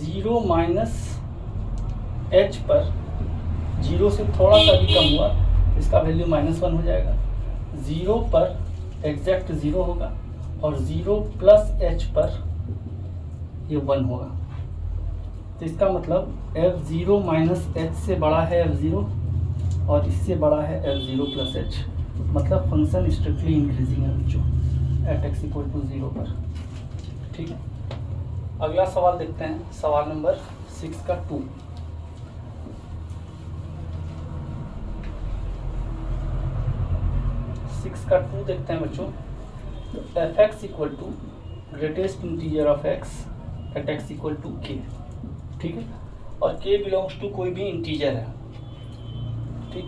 Speaker 1: 0 माइनस h पर 0 से थोड़ा सा भी कम हुआ, इसका वैल्यू -1 हो जाएगा। 0 पर एग्जैक्ट 0 होगा, और 0 प्लस h पर ये 1 होगा। तो इसका मतलब f0 माइनस h से बड़ा है f0, और इससे बड़ा है f0 प्लस h, मतलब फंक्शन स्ट्रिक्टली इंक्रीजिंग है बच्चों एट एक्स इक्वल टू 0 पर, ठीक है। अगला सवाल देखते हैं, सवाल नंबर 6 का 2। का 2 देखते हैं बच्चों। तो f x equal to greatest integer of x at x equal to k, ठीक है, और के बिलोंग्स टू कोई भी इंटीजर है, ठीक।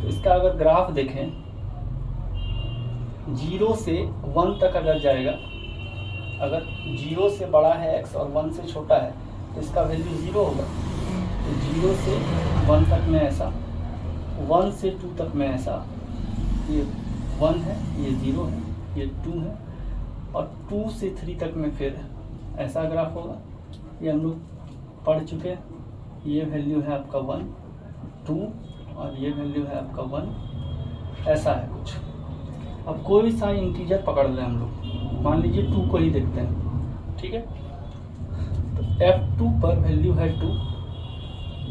Speaker 1: तो इसका अगर ग्राफ देखें 0 से 1 तक अगर जाएगा, अगर 0 से बड़ा है x और 1 से छोटा है तो इसका वैल्यू 0 होगा। तो 0 से 1 तक में ऐसा, 1 से 2 तक में ऐसा, ये 1 है, ये 0 है, ये 2 है, और 2 से 3 तक में फिर ऐसा ग्राफ होगा। ये हम लोग पढ़ चुके हैं। ये वैल्यू है आपका 1, 2, और ये वैल्यू है आपका 1, ऐसा है कुछ। अब कोई भी सा इंटीजर पकड़ लें हम लोग, मान लीजिए 2 को ही देखते हैं, ठीक है। तो f2 पर वैल्यू है 2,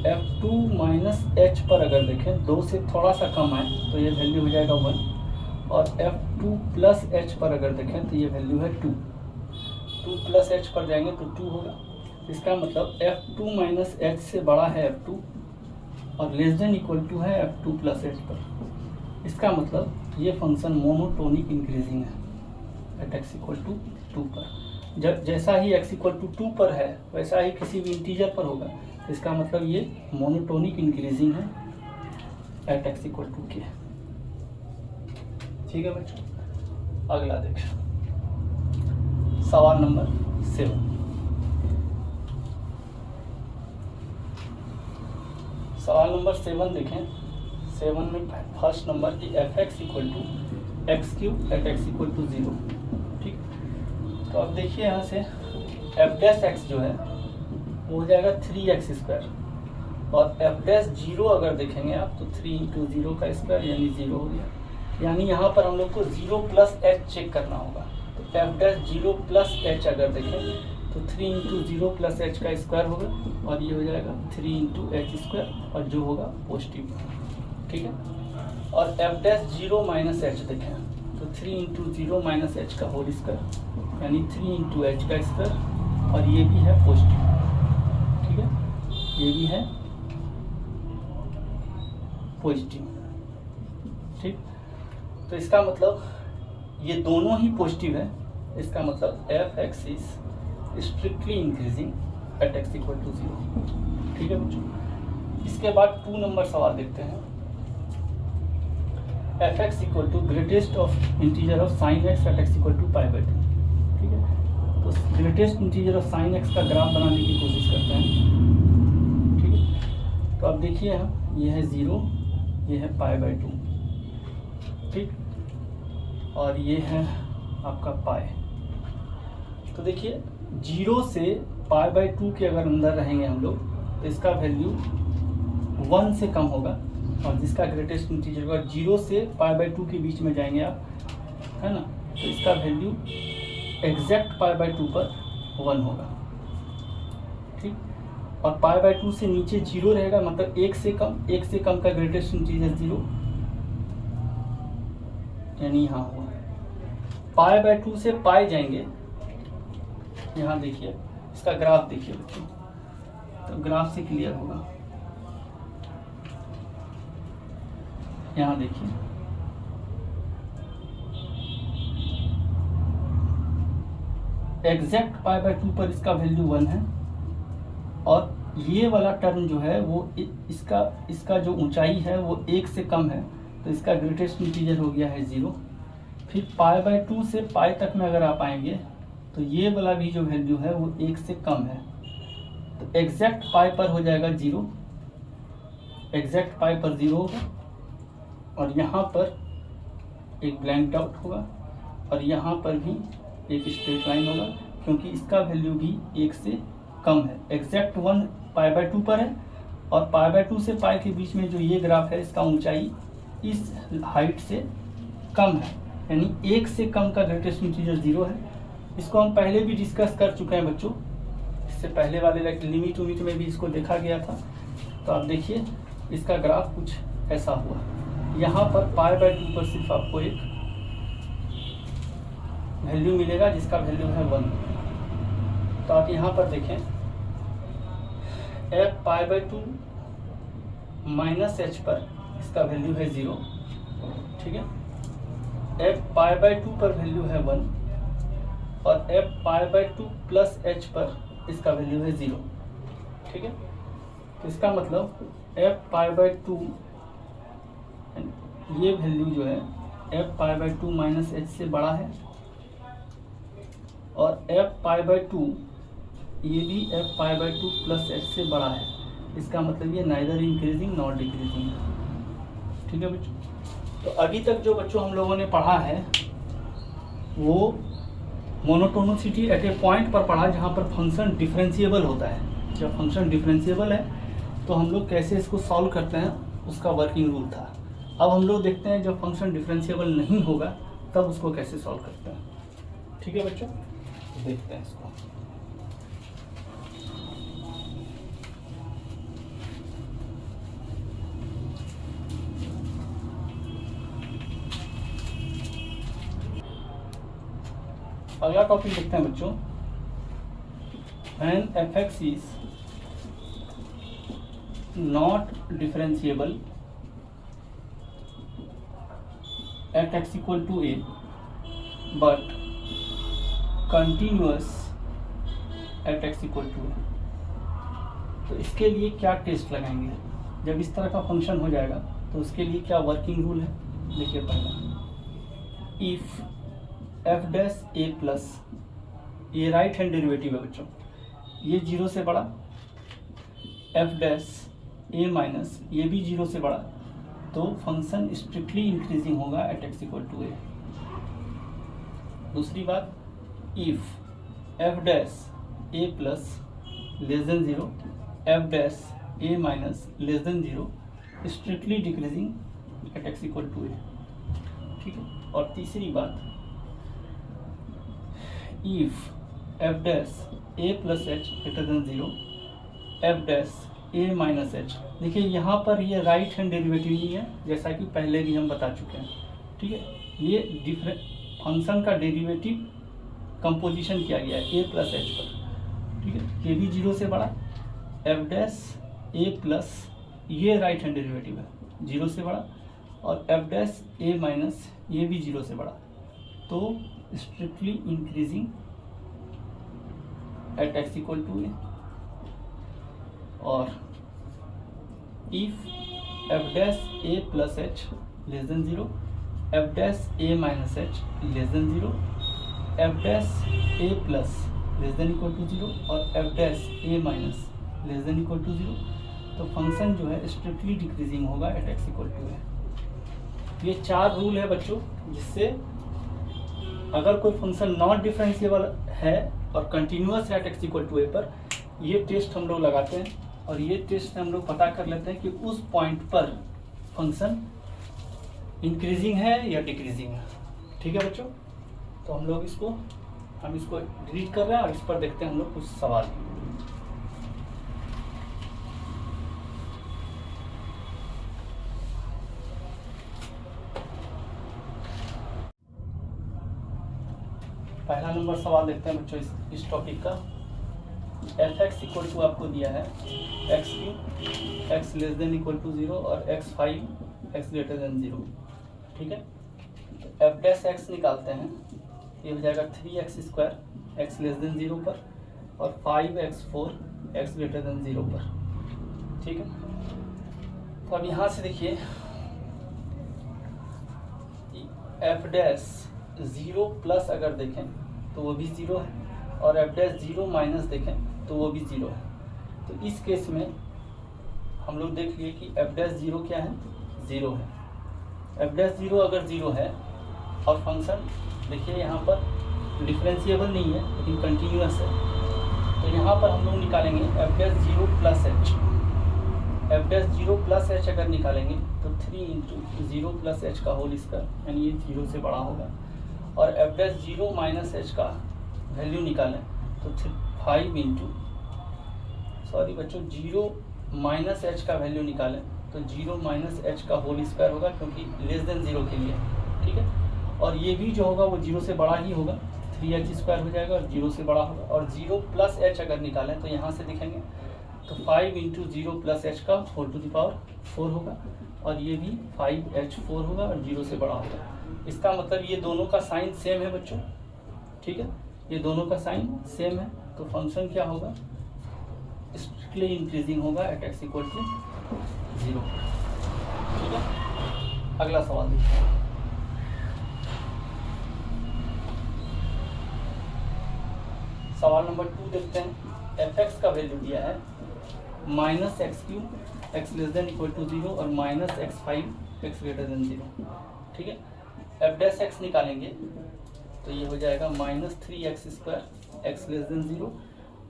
Speaker 1: f2 माइनस h पर अगर देखें 2 से थोड़ा सा कम आए तो ये वैल्यू हो जाएगा 1, और f2 प्लस h पर अगर देखें तो ये वैल्यू है 2, 2 प्लस h पर जाएंगे तो 2 होगा। इसका मतलब f2 माइनस h से बड़ा है f2 और लेस देन इक्वल टू है f2 प्लस h पर। इसका मतलब ये फंक्शन मोनोटोनिक इंक्रीजिंग है एट x इक्वल टू 2 पर। जैसा ही x इक्वल टू 2 पर है वैसा ही किसी भी इंटीजर पर होगा। इसका मतलब ये मोनोटोनिक इंक्रीजिंग है eight x equal to k, ठीक है बच्चों। अगला देखिए सवाल नंबर 7। सवाल नंबर 7 देखें। 7 में फर्स्ट नंबर की f x equal to x cube at x equal to 0, ठीक। तो अब देखिए यहाँ से एफ डैश एक्स जो है वो हो जाएगा 3x², और एफ डैश 0 अगर देखेंगे आप तो 3 × 0 का स्क्वायर यानी 0 हो गया। यानी यहाँ पर हम लोग को 0 प्लस h चेक करना होगा। तो एफ डैश 0 प्लस h अगर देखें तो 3 × 0 प्लस h का स्क्वायर होगा, और ये हो जाएगा 3 × h², और जो होगा पॉजिटिव, ठीक है। और एफ डैश 0 माइनस h देखें तो 3 × 0 माइनस h का होल स्क्वायर यानी 3 × h का स्क्वायर, और ये भी है पॉजिटिव, ठीक है, ये भी है पॉजिटिव। तो इसका मतलब ये दोनों ही पॉजिटिव है, इसका मतलब f x is strictly increasing at x equal to 0। ठीक है बच्चों, इसके बाद 2 नंबर सवाल देखते हैं। F x equal to greatest of integer of sine x at x equal to pi by 2। ठीक है, तो greatest integer of sine x का ग्राफ बनाने की कोशिश करते हैं। ठीक है, तो अब देखिए हम, ये है 0, ये है पाई बाई 2, ठीक, और ये है आपका पाई। तो देखिए 0 से पाई बाई 2 के अगर अंदर रहेंगे हम लोग तो इसका वैल्यू 1 से कम होगा, और जिसका ग्रेटेस्ट इंटीजर होगा 0 से पाई बाई 2 के बीच में जाएंगे आप, है ना, तो इसका वैल्यू एग्जैक्ट पाई बाई 2 पर 1 होगा। ठीक, और पाई बाई 2 से नीचे 0 रहेगा, मतलब 1 से कम का ग्रेटेस्ट इंटीजर 0, यानी यहाँ हुआ। पाई बाई 2 से पाई जाएंगे, यहाँ देखिए इसका ग्राफ देखिए बच्चों, तो ग्राफ से क्लियर होगा। यहाँ देखिए एग्जैक्ट पाई बाई 2 पर इसका वैल्यू 1 है, और ये वाला टर्म जो है वो इसका जो ऊंचाई है वो 1 से कम है, तो इसका ग्रेटेस्ट इंटीजर हो गया है 0। फिर पाई बाई 2 से पाई तक में अगर आप आएंगे तो ये वाला भी जो वैल्यू है वो 1 से कम है, तो एग्जैक्ट पाई पर हो जाएगा 0, एग्जैक्ट पाई पर 0 होगा, और यहाँ पर एक ब्लैंक आउट होगा, और यहाँ पर भी एक स्ट्रेट लाइन होगा, क्योंकि इसका वैल्यू भी 1 से कम है। एग्जैक्ट 1 पाई बाई 2 पर है, और पाई बाई 2 से पाई के बीच में जो ये ग्राफ है इसका ऊंचाई इस हाइट से कम है, यानी 1 से कम का ग्रेटेस्ट इंटीजर 0 है। इसको हम पहले भी डिस्कस कर चुके हैं बच्चों, इससे पहले वाले लिमिट में भी इसको देखा गया था। तो आप देखिए इसका ग्राफ कुछ ऐसा हुआ, यहाँ पर पाई बाई 2 पर सिर्फ आपको एक वैल्यू मिलेगा जिसका वैल्यू है 1। तो आप यहाँ पर देखें F pi by 2 minus h पर इसका वैल्यू है 0। ठीक है, एफ पाई बाई 2 पर वैल्यू है 1, और F pi by 2 plus h पर इसका वैल्यू है 0। ठीक है, तो इसका मतलब एफ पाई बाई 2 ये वैल्यू जो है F pi by 2 minus h से बड़ा है, और एफ पाई बाई 2 ये भी F pi by 2 plus H से बड़ा है। इसका मतलब ये नाइदर इंक्रीजिंग नॉट डिक्रीजिंग है। ठीक है बच्चों, तो अभी तक जो बच्चों हम लोगों ने पढ़ा है वो मोनोटोनिसिटी एट ए पॉइंट पर पढ़ा जहाँ पर फंक्शन डिफरेंशिएबल होता है। जब फंक्शन डिफरेंशिएबल है तो हम लोग कैसे इसको सॉल्व करते हैं उसका वर्किंग रूल था। अब हम लोग देखते हैं जब फंक्शन डिफरेंशिएबल नहीं होगा तब उसको कैसे सॉल्व करते हैं। ठीक है बच्चों, देखते हैं इसको। अगला टॉपिक देखते हैं बच्चों, when fx is not differentiable at x equal to a but continuous at x equal to a, तो इसके लिए क्या टेस्ट लगाएंगे। जब इस तरह का फंक्शन हो जाएगा तो उसके लिए क्या वर्किंग रूल है। देखिए पहला, if f dash a plus, ये राइट हैंड डेरिवेटिव है बच्चों, ये 0 से बड़ा, एफ डैश ए माइनस ये भी 0 से बड़ा, तो फंक्शन स्ट्रिक्टली इंक्रीजिंग होगा at x equal to a. दूसरी बात, if f dash a plus less than 0, f dash a minus less than 0, strictly decreasing at x equal to a. ठीक है, और तीसरी बात, if f dash a plus h greater than 0, f dash a minus h। देखिए यहाँ पर ये राइट हैंड डेरिवेटिव नहीं है, जैसा कि पहले भी हम बता चुके हैं। ठीक है, ये डिफरेंट फंक्शन का डेरिवेटिव कंपोजिशन किया गया है a प्लस एच पर। ठीक है, ये भी 0 से बड़ा, f डैश a प्लस ये राइट हैंड डेरिवेटिव है 0 से बड़ा, और एफ डैश ए माइनस ये भी 0 से बड़ा, तो strictly increasing at x equal to a. और if f dash a plus h less than 0, f dash a minus h less than 0, f dash a plus less than equal to 0 और f dash a minus less than equal to 0, तो फंक्शन जो है स्ट्रिक्टली डिक्रीजिंग होगा at x equal to a. ये 4 रूल है बच्चों, जिससे अगर कोई फंक्शन नॉन डिफरेंशिएबल है और कंटिन्यूअस है at x equal to a पर, ये टेस्ट हम लोग लगाते हैं और ये टेस्ट से हम लोग पता कर लेते हैं कि उस पॉइंट पर फंक्शन इंक्रीजिंग है या डिक्रीजिंग है। ठीक है बच्चों, तो हम इसको डिलीट कर रहे हैं और इस पर देखते हैं हम लोग कुछ सवाल। पहला नंबर सवाल देखते हैं बच्चों इस टॉपिक का। एफ एक्स इक्वल टू आपको दिया है x cube x less than equal to 0 और एक्स 5 एक्स ग्रेटर देन 0। ठीक है, तो एफ डैश एक्स निकालते हैं, ये हो जाएगा 3x² एक्स लेस देन 0 पर और 5x4 एक्स ग्रेटर देन 0 पर। ठीक है, तो अब यहाँ से देखिए एफ डैश 0 प्लस अगर देखें तो वो भी 0 है और एफ डैश 0 माइनस देखें तो वो भी 0 है। तो इस केस में हम लोग देख लिए कि एफ डैश 0 क्या है, 0 है। एफ डैश 0 अगर 0 है और फंक्शन देखिए यहाँ पर डिफरेंशिएबल नहीं है लेकिन कंटिन्यूअस है, तो यहाँ पर हम लोग निकालेंगे F dash 0 plus h. F dash 0 plus H अगर निकालेंगे तो 3 इंटू 0 प्लस एच का होल स्क्वायर, यानी ये 0 से बड़ा होगा। और एफ डैश 0 माइनस एच का वैल्यू निकालें तो 5 इंटू 0 माइनस एच का वैल्यू निकालें तो 0 माइनस एच का होल स्क्वायर होगा, क्योंकि लेस देन 0 के लिए। ठीक है, और ये भी जो होगा वो 0 से बड़ा ही होगा, 3h² हो जाएगा और 0 से बड़ा होगा। और 0 प्लस एच अगर निकालें तो यहाँ से दिखेंगे तो 5 इंटू 0 प्लस एच का होल टू द पावर 4 होगा और ये भी 5h4 होगा और 0 से बड़ा होगा। इसका मतलब ये दोनों का साइन सेम है बच्चों। ठीक है, ये दोनों का साइन सेम है, तो फंक्शन क्या होगा, स्ट्रिक्टली इंक्रीजिंग होगा एट एक्स इक्वल टू 0। ठीक है, अगला सवाल देखिए। सवाल नंबर 2 देखते हैं। एफ एक्स का वैल्यू दिया है -x³ x less than equal to 0 और -x5 एक्स ग्रेटर देन 0। ठीक है, एफ डैश एक्स निकालेंगे तो ये हो जाएगा -3x² एक्स लेस देन 0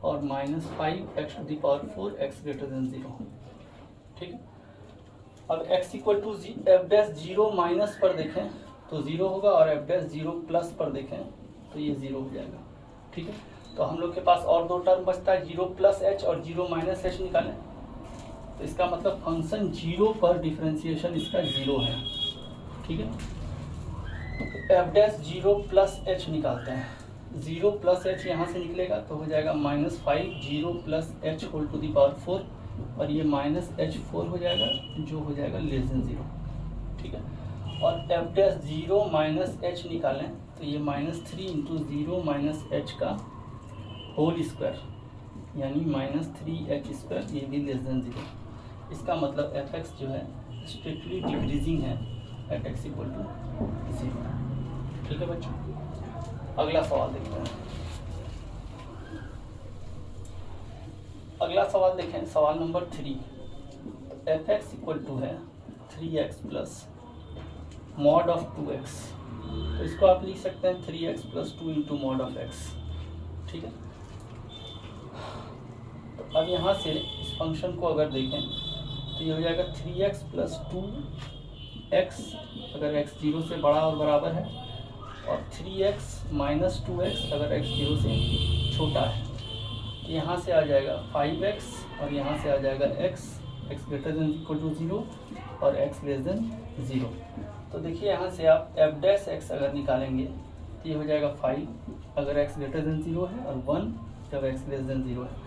Speaker 1: और -5x⁴ एक्स ग्रेटर देन 0। ठीक है, अब x equal to f dash 0 minus पर देखें तो 0 होगा और एफ डैश 0 प्लस पर देखें तो ये 0 हो जाएगा। ठीक है, तो हम लोग के पास और 2 टर्म बचता है, 0 प्लस एच और 0 माइनस एच निकालें, तो इसका मतलब फंक्शन 0 पर डिफरेंशिएशन इसका 0 है। ठीक है, एफ डैश 0 प्लस एच निकालते हैं, 0 प्लस एच यहाँ से निकलेगा तो हो जाएगा -5 0 plus h whole to the power 4 और ये -h4 हो जाएगा जो हो जाएगा लेस देन 0। ठीक है, और एफ डैश 0 माइनस एच निकालें तो ये -3 इंटू 0 माइनस एच का होल स्क्वायर यानी -3h², ये भी लेस देन 0। इसका मतलब एफ एक्स जो है स्ट्रिक्टली डिक्रीजिंग है एट एक्स इक्वल टू 0। ठीक है बच्चों, अगला सवाल देखते हैं। अगला सवाल देखें, सवाल नंबर 3। एफ एक्स इक्वल टू है 3x plus mod of 2x, तो इसको आप लिख सकते हैं 3x plus 2 into mod of x। ठीक है, तो अब यहाँ से इस फंक्शन को अगर देखें तो ये हो जाएगा 3x प्लस 2x अगर x 0 से बड़ा और बराबर है और 3x माइनस 2x अगर x 0 से छोटा है। तो यहाँ से आ जाएगा 5x और यहाँ से आ जाएगा x greater than equal to 0 और x लेस देन 0। तो देखिए यहाँ से आप एफ डैश एक्स अगर निकालेंगे तो ये हो जाएगा 5 अगर x ग्रेटर देन 0 है और 1 जब x लेस देन 0 है।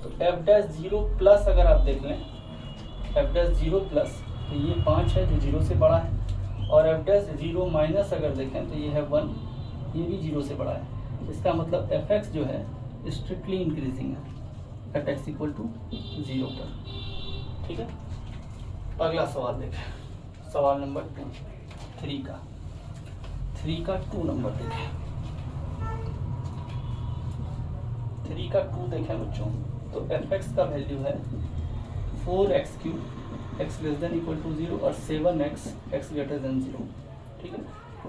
Speaker 1: तो एफ डैश 0 प्लस अगर आप देख लें, एफ डैश 0 प्लस तो ये 5 है जो 0 से बड़ा है, और एफ डैश 0 माइनस अगर देखें तो ये है 1, ये भी 0 से बड़ा है। इसका मतलब एफ एक्स जो है स्ट्रिक्टली इंक्रीजिंग है एट एक्स इक्वल टू 0 पर। ठीक है, अगला सवाल देखें, सवाल नंबर 3 का 2 नंबर देखें। 3 का 2 देखें बच्चों, तो एफ एक्स का वैल्यू है 4x³ x less than equal to 0 और 7x x ग्रेटर देन 0। ठीक है,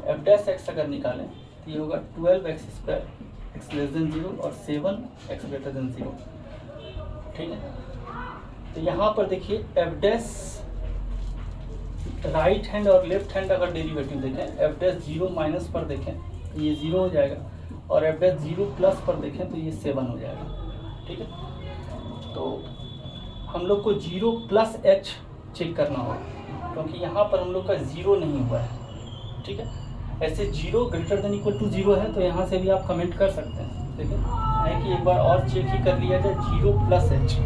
Speaker 1: एफ डैश एक्स अगर निकालें तो ये होगा 12x² x लेस देन 0 और 7x ग्रेटर देन 0। ठीक है, तो यहाँ पर देखिए एफ डैश राइट हैंड और लेफ्ट हैंड अगर डेरिवेटिव देखें, एफ डैश 0 माइनस पर देखें तो ये 0 हो जाएगा, और एफ डैश 0 प्लस पर देखें तो ये 7 हो जाएगा। ठीक है, तो हम लोग को 0 प्लस h चेक करना होगा, क्योंकि यहाँ पर हम लोग का 0 नहीं हुआ है। ठीक है, ऐसे 0 ग्रेटर देन इक्वल टू 0 है, तो यहाँ से भी आप कमेंट कर सकते हैं। ठीक है कि एक बार और चेक ही कर लिया जाए, 0 प्लस h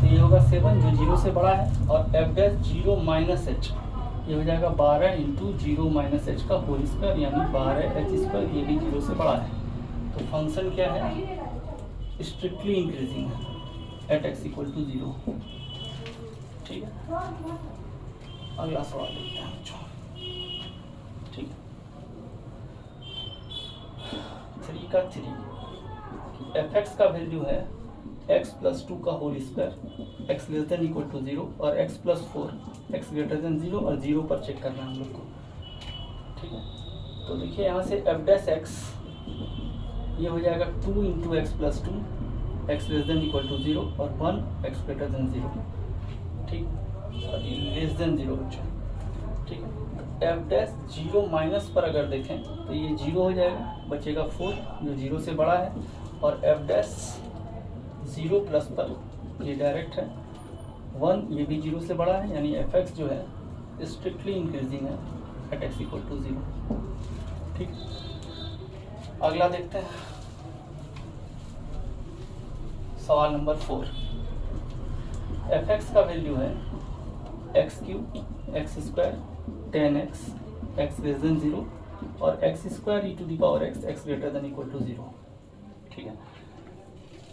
Speaker 1: तो ये होगा 7 जो 0 से बड़ा है, और एफ डैश 0 माइनस h ये हो जाएगा 12 इंटू 0 माइनस h का होल स्क्वायर, यानी 12h², ये भी 0 से बड़ा है। तो फंक्शन क्या है, स्ट्रिक्टली इंक्रीजिंग है एट एक्स इक्वल टू 0। ठीक है, अगला सवाल देखते हैं बच्चों। ठीक है, 3 का 3, एफ एक्स का वैल्यू है x प्लस 2 का whole square x less than equal to 0 और x plus 4 x greater than 0 और 0 पर चेक करना है हम लोग को। ठीक है, तो देखिए यहाँ से एफ डैश एक्स ये हो जाएगा 2 into x plus 2 x less than equal to 0 और 1 x ग्रेटर देन 0। ठीक, सॉरी लेस देन 0 बच्चों। ठीक है, एफ डैश 0 माइनस पर अगर देखें तो ये 0 हो जाएगा, बचेगा 4 जो 0 से बड़ा है, और एफ डैश 0 प्लस पर ये डायरेक्ट है 1, ये भी 0 से बड़ा है, यानी एफ एक्स जो है स्ट्रिक्टली इंक्रीजिंग है एट एक्स इक्वल टू 0। ठीक, अगला देखते हैं, सवाल नंबर 4। एफ एक्स का वैल्यू है x³ x² 10x x less than 0 और x² e to the power x x greater than equal to 0। ठीक है,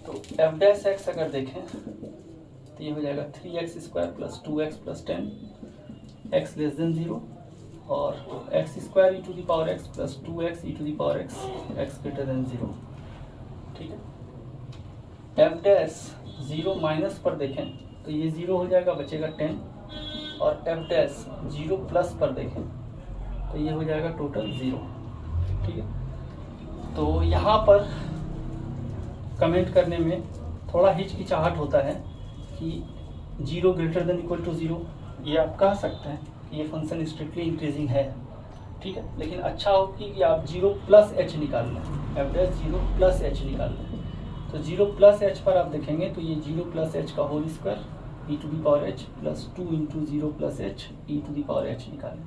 Speaker 1: तो एफ डैश एक्स अगर देखें तो ये हो जाएगा 3x² plus 2x plus 10 x less than 0 और x² e to the power x plus 2x e to the power x x greater than 0। ठीक है, एफ डैश 0 माइनस पर देखें तो ये 0 हो जाएगा, बचेगा 10, और एफ डैश 0 प्लस पर देखें तो ये हो जाएगा टोटल 0। ठीक है, तो यहाँ पर कमेंट करने में थोड़ा हिचकिचाहट होता है कि 0 ग्रेटर देन इक्वल टू 0, ये आप कह सकते हैं कि ये फंक्शन स्ट्रिक्टली इंक्रीजिंग है। ठीक है, लेकिन अच्छा हो कि आप 0 प्लस h निकाल लें, एफ डैश 0 प्लस h निकाल लें। तो 0 प्लस h पर आप देखेंगे तो ये 0 प्लस h का whole square e to the power h plus 2 into 0 plus h e to the power h निकालें।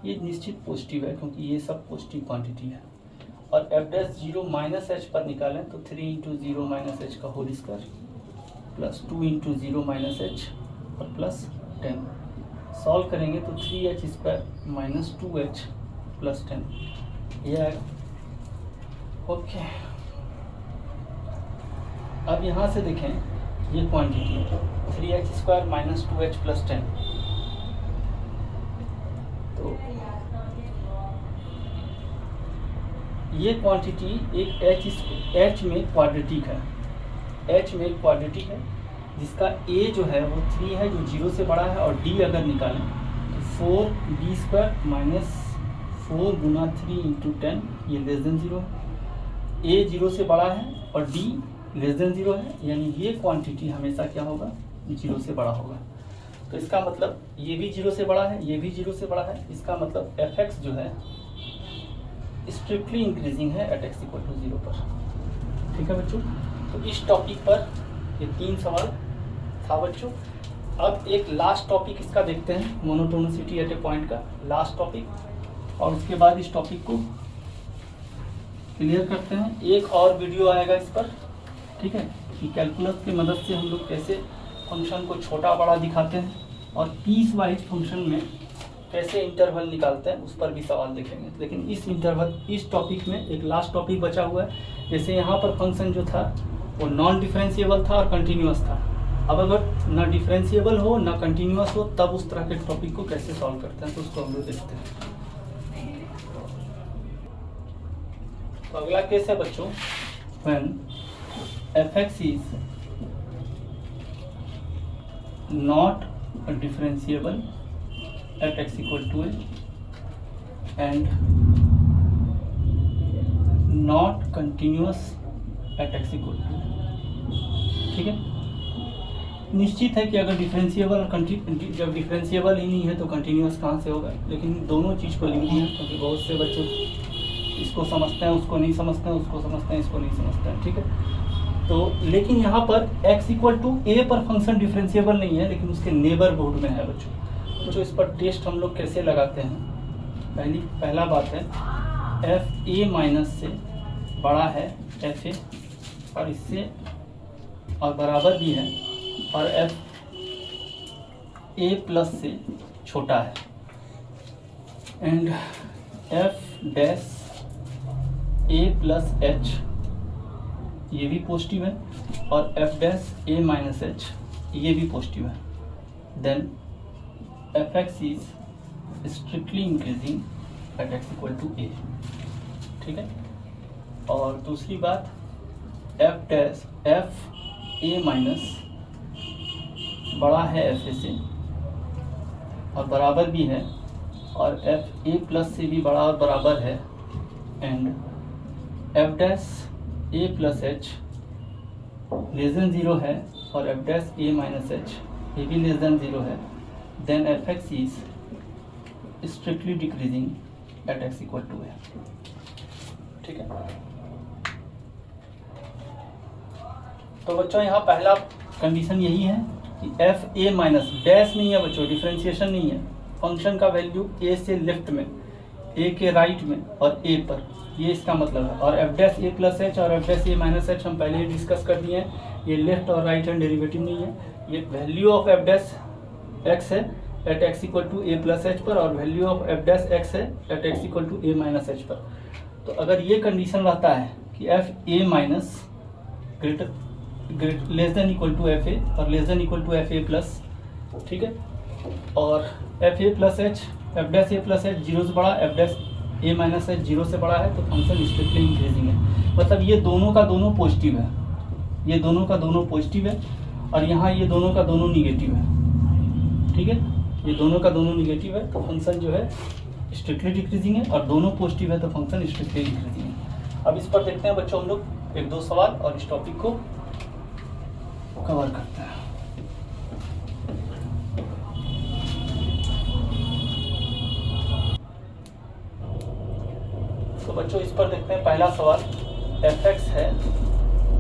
Speaker 1: ये निश्चित पॉजिटिव है क्योंकि ये सब पॉजिटिव क्वांटिटी है। और एफ डैश 0 माइनस h पर निकालें तो 3 इंटू 0 माइनस h का whole square plus 2 into 0 minus h और प्लस 10। सॉल्व करेंगे तो 3h² माइनस 2h प्लस 10 ये आएगा। ओके, अब यहाँ से देखें ये क्वांटिटी है 3h² माइनस 2h प्लस 10, तो ये क्वांटिटी एक h में क्वाड्रेटिक है, h में क्वाड्रेटिक है जिसका a जो है वो 3 है जो 0 से बड़ा है, और d अगर निकालें तो 4b² माइनस 4 गुना 3 इंटू 10 ये लेस देन 0 है। a 0 से बड़ा है और d लेस देन 0 है, यानी ये क्वांटिटी हमेशा क्या होगा 0 से बड़ा होगा। तो इसका मतलब ये भी 0 से बड़ा है, ये भी 0 से बड़ा है, इसका मतलब एफ एक्स जो है स्ट्रिक्टली इंक्रीजिंग है एट एक्स इक्वल टू 0 पर। ठीक है बच्चों, तो इस टॉपिक पर ये 3 सवाल था बच्चों। अब एक लास्ट टॉपिक इसका देखते हैं, मोनोटोनिसिटी एट ए पॉइंट का लास्ट टॉपिक, और उसके बाद इस टॉपिक को क्लियर करते हैं। एक और वीडियो आएगा इस पर, ठीक है, कि कैलकुलस की मदद से हम लोग कैसे फंक्शन को छोटा बड़ा दिखाते हैं, और पीस वाइज फंक्शन में कैसे इंटरवल निकालते हैं उस पर भी सवाल देखेंगे। लेकिन इस टॉपिक में एक लास्ट टॉपिक बचा हुआ है। जैसे यहाँ पर फंक्शन जो था वो नॉन डिफरेंशिएबल था और कंटिन्यूअस था। अब अगर ना डिफरेंशिएबल हो ना कंटिन्यूअस हो तब उस तरह के टॉपिक को कैसे सॉल्व करते हैं तो उसको हम लोग देखते हैं। तो अगला केस है बच्चों, when f(x) is not differentiable at x equal to a and not continuous at x equal to a। ठीक है, निश्चित है कि अगर डिफरेंशिएबल और जब डिफरेंशिएबल ही नहीं है तो कंटिन्यूअस कहाँ से होगा। लेकिन दोनों चीज़ को लिख दिया क्योंकि बहुत से बच्चे इसको समझते हैं उसको नहीं समझते हैं, उसको समझते हैं इसको नहीं समझते हैं। ठीक है, तो लेकिन यहाँ पर x इक्वल टू ए पर फंक्शन डिफरेंशिएबल नहीं है लेकिन उसके नेबरहुड में है बच्चों। तो इस पर टेस्ट हम लोग कैसे लगाते हैं, पहला बात है एफ ए माइनस से बड़ा है एफ ए और इससे और बराबर भी है, और एफ ए प्लस से छोटा है, and f dash a plus h ये भी पॉजिटिव है और f dash a minus h ये भी पॉजिटिव है। Then f x is strictly increasing at x equal to a. ठीक है, और दूसरी बात f dash f a minus बड़ा है एफ ए से और बराबर भी है, और एफ ए प्लस से भी बड़ा और बराबर है, and f dash a plus h less than 0 है और f dash a minus h ये भी लेस देन 0 है। Then f x is strictly decreasing at x equal to a. ठीक है, तो बच्चों यहाँ पहला कंडीशन यही है कि एफ ए माइनस डैश नहीं है बच्चों, डिफरेंशिएशन नहीं है, फंक्शन का वैल्यू ए से लेफ्ट में, ए के राइट में और ए पर, ये इसका मतलब है। और f dash a plus H और f dash a minus H हम पहले ही डिस्कस कर दिए हैं, ये लेफ्ट और राइट हैंड डेरिवेटिव नहीं है, ये value of f dash x है at x equal to a plus h पर, और value of f dash x है at x equal to a minus h पर। तो अगर ये कंडीशन रहता है कि f a minus less than equal to f a और less than equal to f a plus, ठीक है, और f a plus h f dash a plus h 0 से बड़ा, F dash a minus H 0 से बड़ा है, तो फंक्शन स्ट्रिक्टली इंक्रीजिंग है। मतलब ये दोनों का दोनों पॉजिटिव है, ये दोनों का दोनों पॉजिटिव है, और यहाँ ये दोनों का दोनों निगेटिव है। ठीक है, ये दोनों का दोनों निगेटिव है तो फंक्शन जो है स्ट्रिक्टली डिक्रीजिंग है, और दोनों पॉजिटिव है तो फंक्शन स्ट्रिक्टली इंक्रीजिंग है। अब इस पर देखते हैं बच्चों हम लोग एक दो सवाल और इस टॉपिक को कवर करते हैं। तो बच्चों इस पर देखते हैं पहला सवाल, एफ एक्स है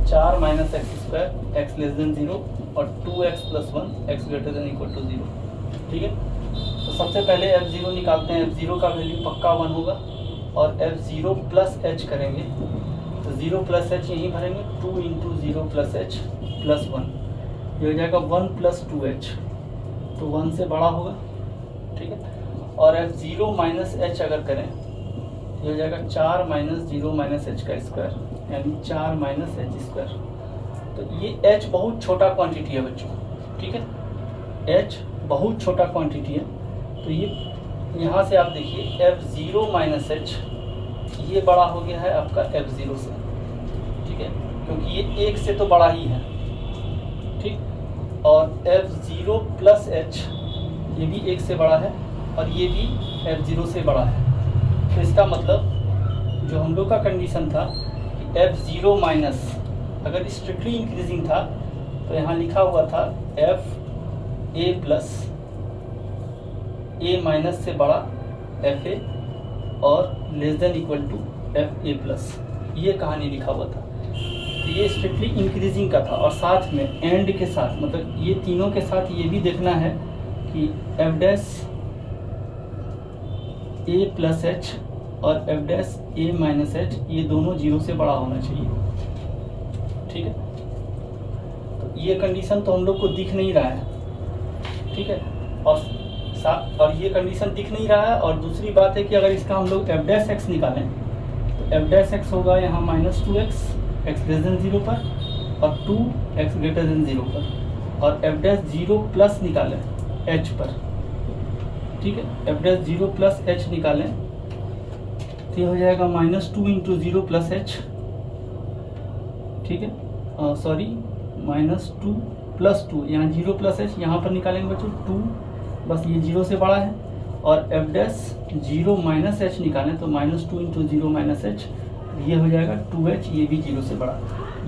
Speaker 1: 4 minus x square x less than 0 और 2x plus 1 x greater than equal to 0। ठीक है, तो सबसे पहले f0 निकालते हैं। f0 का वैल्यू पक्का 1 होगा, और f0 प्लस h करेंगे तो 0 प्लस h यहीं भरेंगे, 2 इंटू 0 प्लस h प्लस 1 ये हो जाएगा 1 प्लस 2h, तो 1 से बड़ा होगा। ठीक है, और f0 माइनस h अगर करें ये हो जाएगा 4 माइनस 0 माइनस h का स्क्वायर, यानी 4 माइनस h स्क्वायर। तो ये h बहुत छोटा क्वांटिटी है बच्चों। ठीक है, h बहुत छोटा क्वांटिटी है, तो ये यहाँ से आप देखिए f0 माइनस h ये बड़ा हो गया है आपका f0 से। ठीक है, क्योंकि ये 1 से तो बड़ा ही है। ठीक, और f0 प्लस h ये भी 1 से बड़ा है, और ये भी f0 से बड़ा है। तो इसका मतलब जो हम लोग का कंडीशन था कि f0 माइनस अगर स्ट्रिक्टली इंक्रीजिंग था तो यहाँ लिखा हुआ था f a plus a minus से बड़ा एफ ए और less than equal to f a plus, ये कहानी लिखा हुआ था। तो ये स्ट्रिक्टली इंक्रीजिंग का था, और साथ में एंड के साथ मतलब ये तीनों के साथ ये भी देखना है कि f dash a plus H और f dash a minus h ये दोनों 0 से बड़ा होना चाहिए। ठीक है, तो ये कंडीशन तो हम लोग को दिख नहीं रहा है। ठीक है, और ये कंडीशन दिख नहीं रहा है। और दूसरी बात है कि अगर इसका हम लोग एफ डैश एक्स निकालें तो एफ डैश एक्स होगा यहाँ -2x एक्स लेस देन 0 पर और 2x ग्रेटर देन 0 पर, और एफ डैश 0 प्लस निकालें h पर, ठीक है, एफ डैश 0 प्लस h निकालें तो ये हो जाएगा -2 इंटू 0 प्लस h, ठीक है, सॉरी -2 प्लस 2, यहाँ 0 प्लस h यहाँ पर निकालेंगे बच्चों 2, बस ये 0 से बड़ा है, और एफ डैश 0 माइनस h निकालें तो -2 इंटू 0 माइनस h, ये हो जाएगा 2h, ये भी 0 से बड़ा।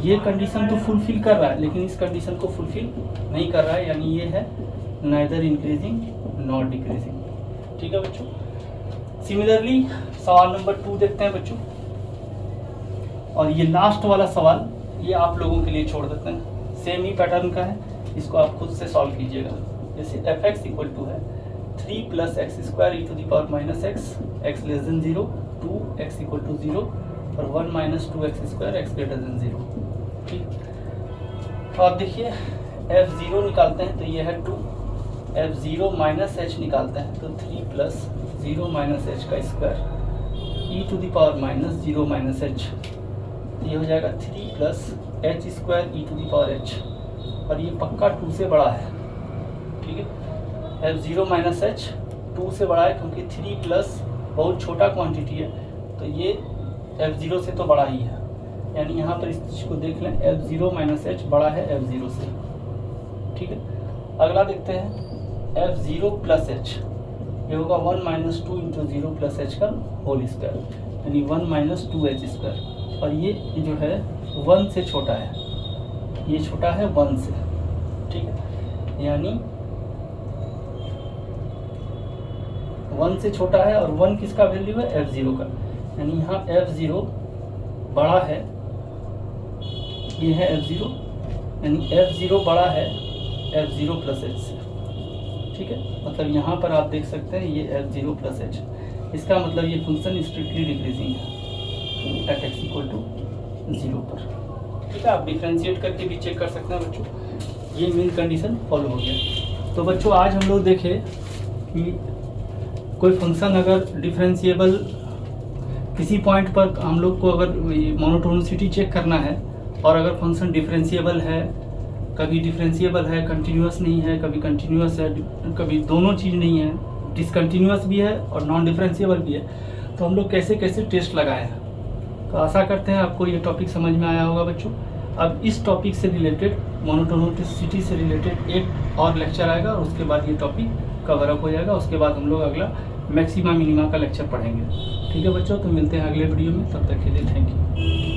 Speaker 1: ये कंडीशन तो फुलफिल कर रहा है, लेकिन इस कंडीशन को फुलफिल नहीं कर रहा है, यानी ये है नाइदर इंक्रीजिंग नॉट डिक्रीजिंग, ठीक है बच्चों। सिमिलरली सवाल नंबर 2 देखते हैं बच्चों, और ये लास्ट वाला सवाल ये आप लोगों के लिए छोड़ देते हैं, सेम ही पैटर्न का है, इसको आप खुद से सॉल्व कीजिएगा। जैसे एफ एक्स इक्वल टू है 3 plus x square e to the power minus x less than 0, 2x equal to 0 और 1 minus 2x square x greater than 0, ठीक। तो आप देखिए f0 निकालते हैं तो ये है 2, f0 माइनस h निकालते हैं तो 3 प्लस 0 माइनस h का square e to the power minus 0 minus h, तो ये हो जाएगा 3 plus h square e to the power h, और ये पक्का 2 से बड़ा है, ठीक है। f0 माइनस h 2 से बड़ा है क्योंकि 3 प्लस बहुत छोटा क्वांटिटी है, तो ये f0 से तो बड़ा ही है, यानी यहाँ पर इस चीज़ को देख लें, f0 माइनस h बड़ा है f0 से, ठीक है। अगला देखते हैं f0 प्लस h, ये होगा 1 माइनस 2 इंटू 0 प्लस h का होल स्क्वायर, यानी 1 माइनस 2h स्क्वायर, और ये जो है 1 से छोटा है, ये छोटा है 1 से, ठीक है, यानी 1 से छोटा है, और 1 किसका वैल्यू है f0 का, यानी यहाँ f0 बड़ा है, ये है f0, यानी f0 बड़ा है f0 प्लस h से, ठीक है। मतलब यहाँ पर आप देख सकते हैं ये f0 प्लस h, इसका मतलब ये फंक्शन स्ट्रिक्टली डिक्रीजिंग है एट x इक्वल टू 0 पर, ठीक है। आप डिफ्रेंशिएट करके भी चेक कर सकते हैं बच्चों, ये मेन कंडीशन फॉलो हो गया। तो बच्चों आज हम लोग देखे कि कोई फंक्शन अगर डिफरेंशिएबल किसी पॉइंट पर हम लोग को अगर मोनोटोनिसिटी चेक करना है, और अगर फंक्शन डिफरेंशिएबल है, कभी डिफरेंशिएबल है कंटिन्यूस नहीं है, कभी कंटिन्यूस है, कभी दोनों चीज़ नहीं है, डिसकंटिन्यूस भी है और नॉन डिफरेंशिएबल भी है, तो हम लोग कैसे कैसे टेस्ट लगाए हैं। तो आशा करते हैं आपको ये टॉपिक समझ में आया होगा बच्चों। अब इस टॉपिक से रिलेटेड, मोनोटोनिसिटी से रिलेटेड एक और लेक्चर आएगा, और उसके बाद ये टॉपिक कवर अप हो जाएगा। उसके बाद हम लोग अगला मैक्सिमा मिनिमा का लेक्चर पढ़ेंगे, ठीक है बच्चों। तो मिलते हैं अगले वीडियो में, तब तक के लिए थैंक यू।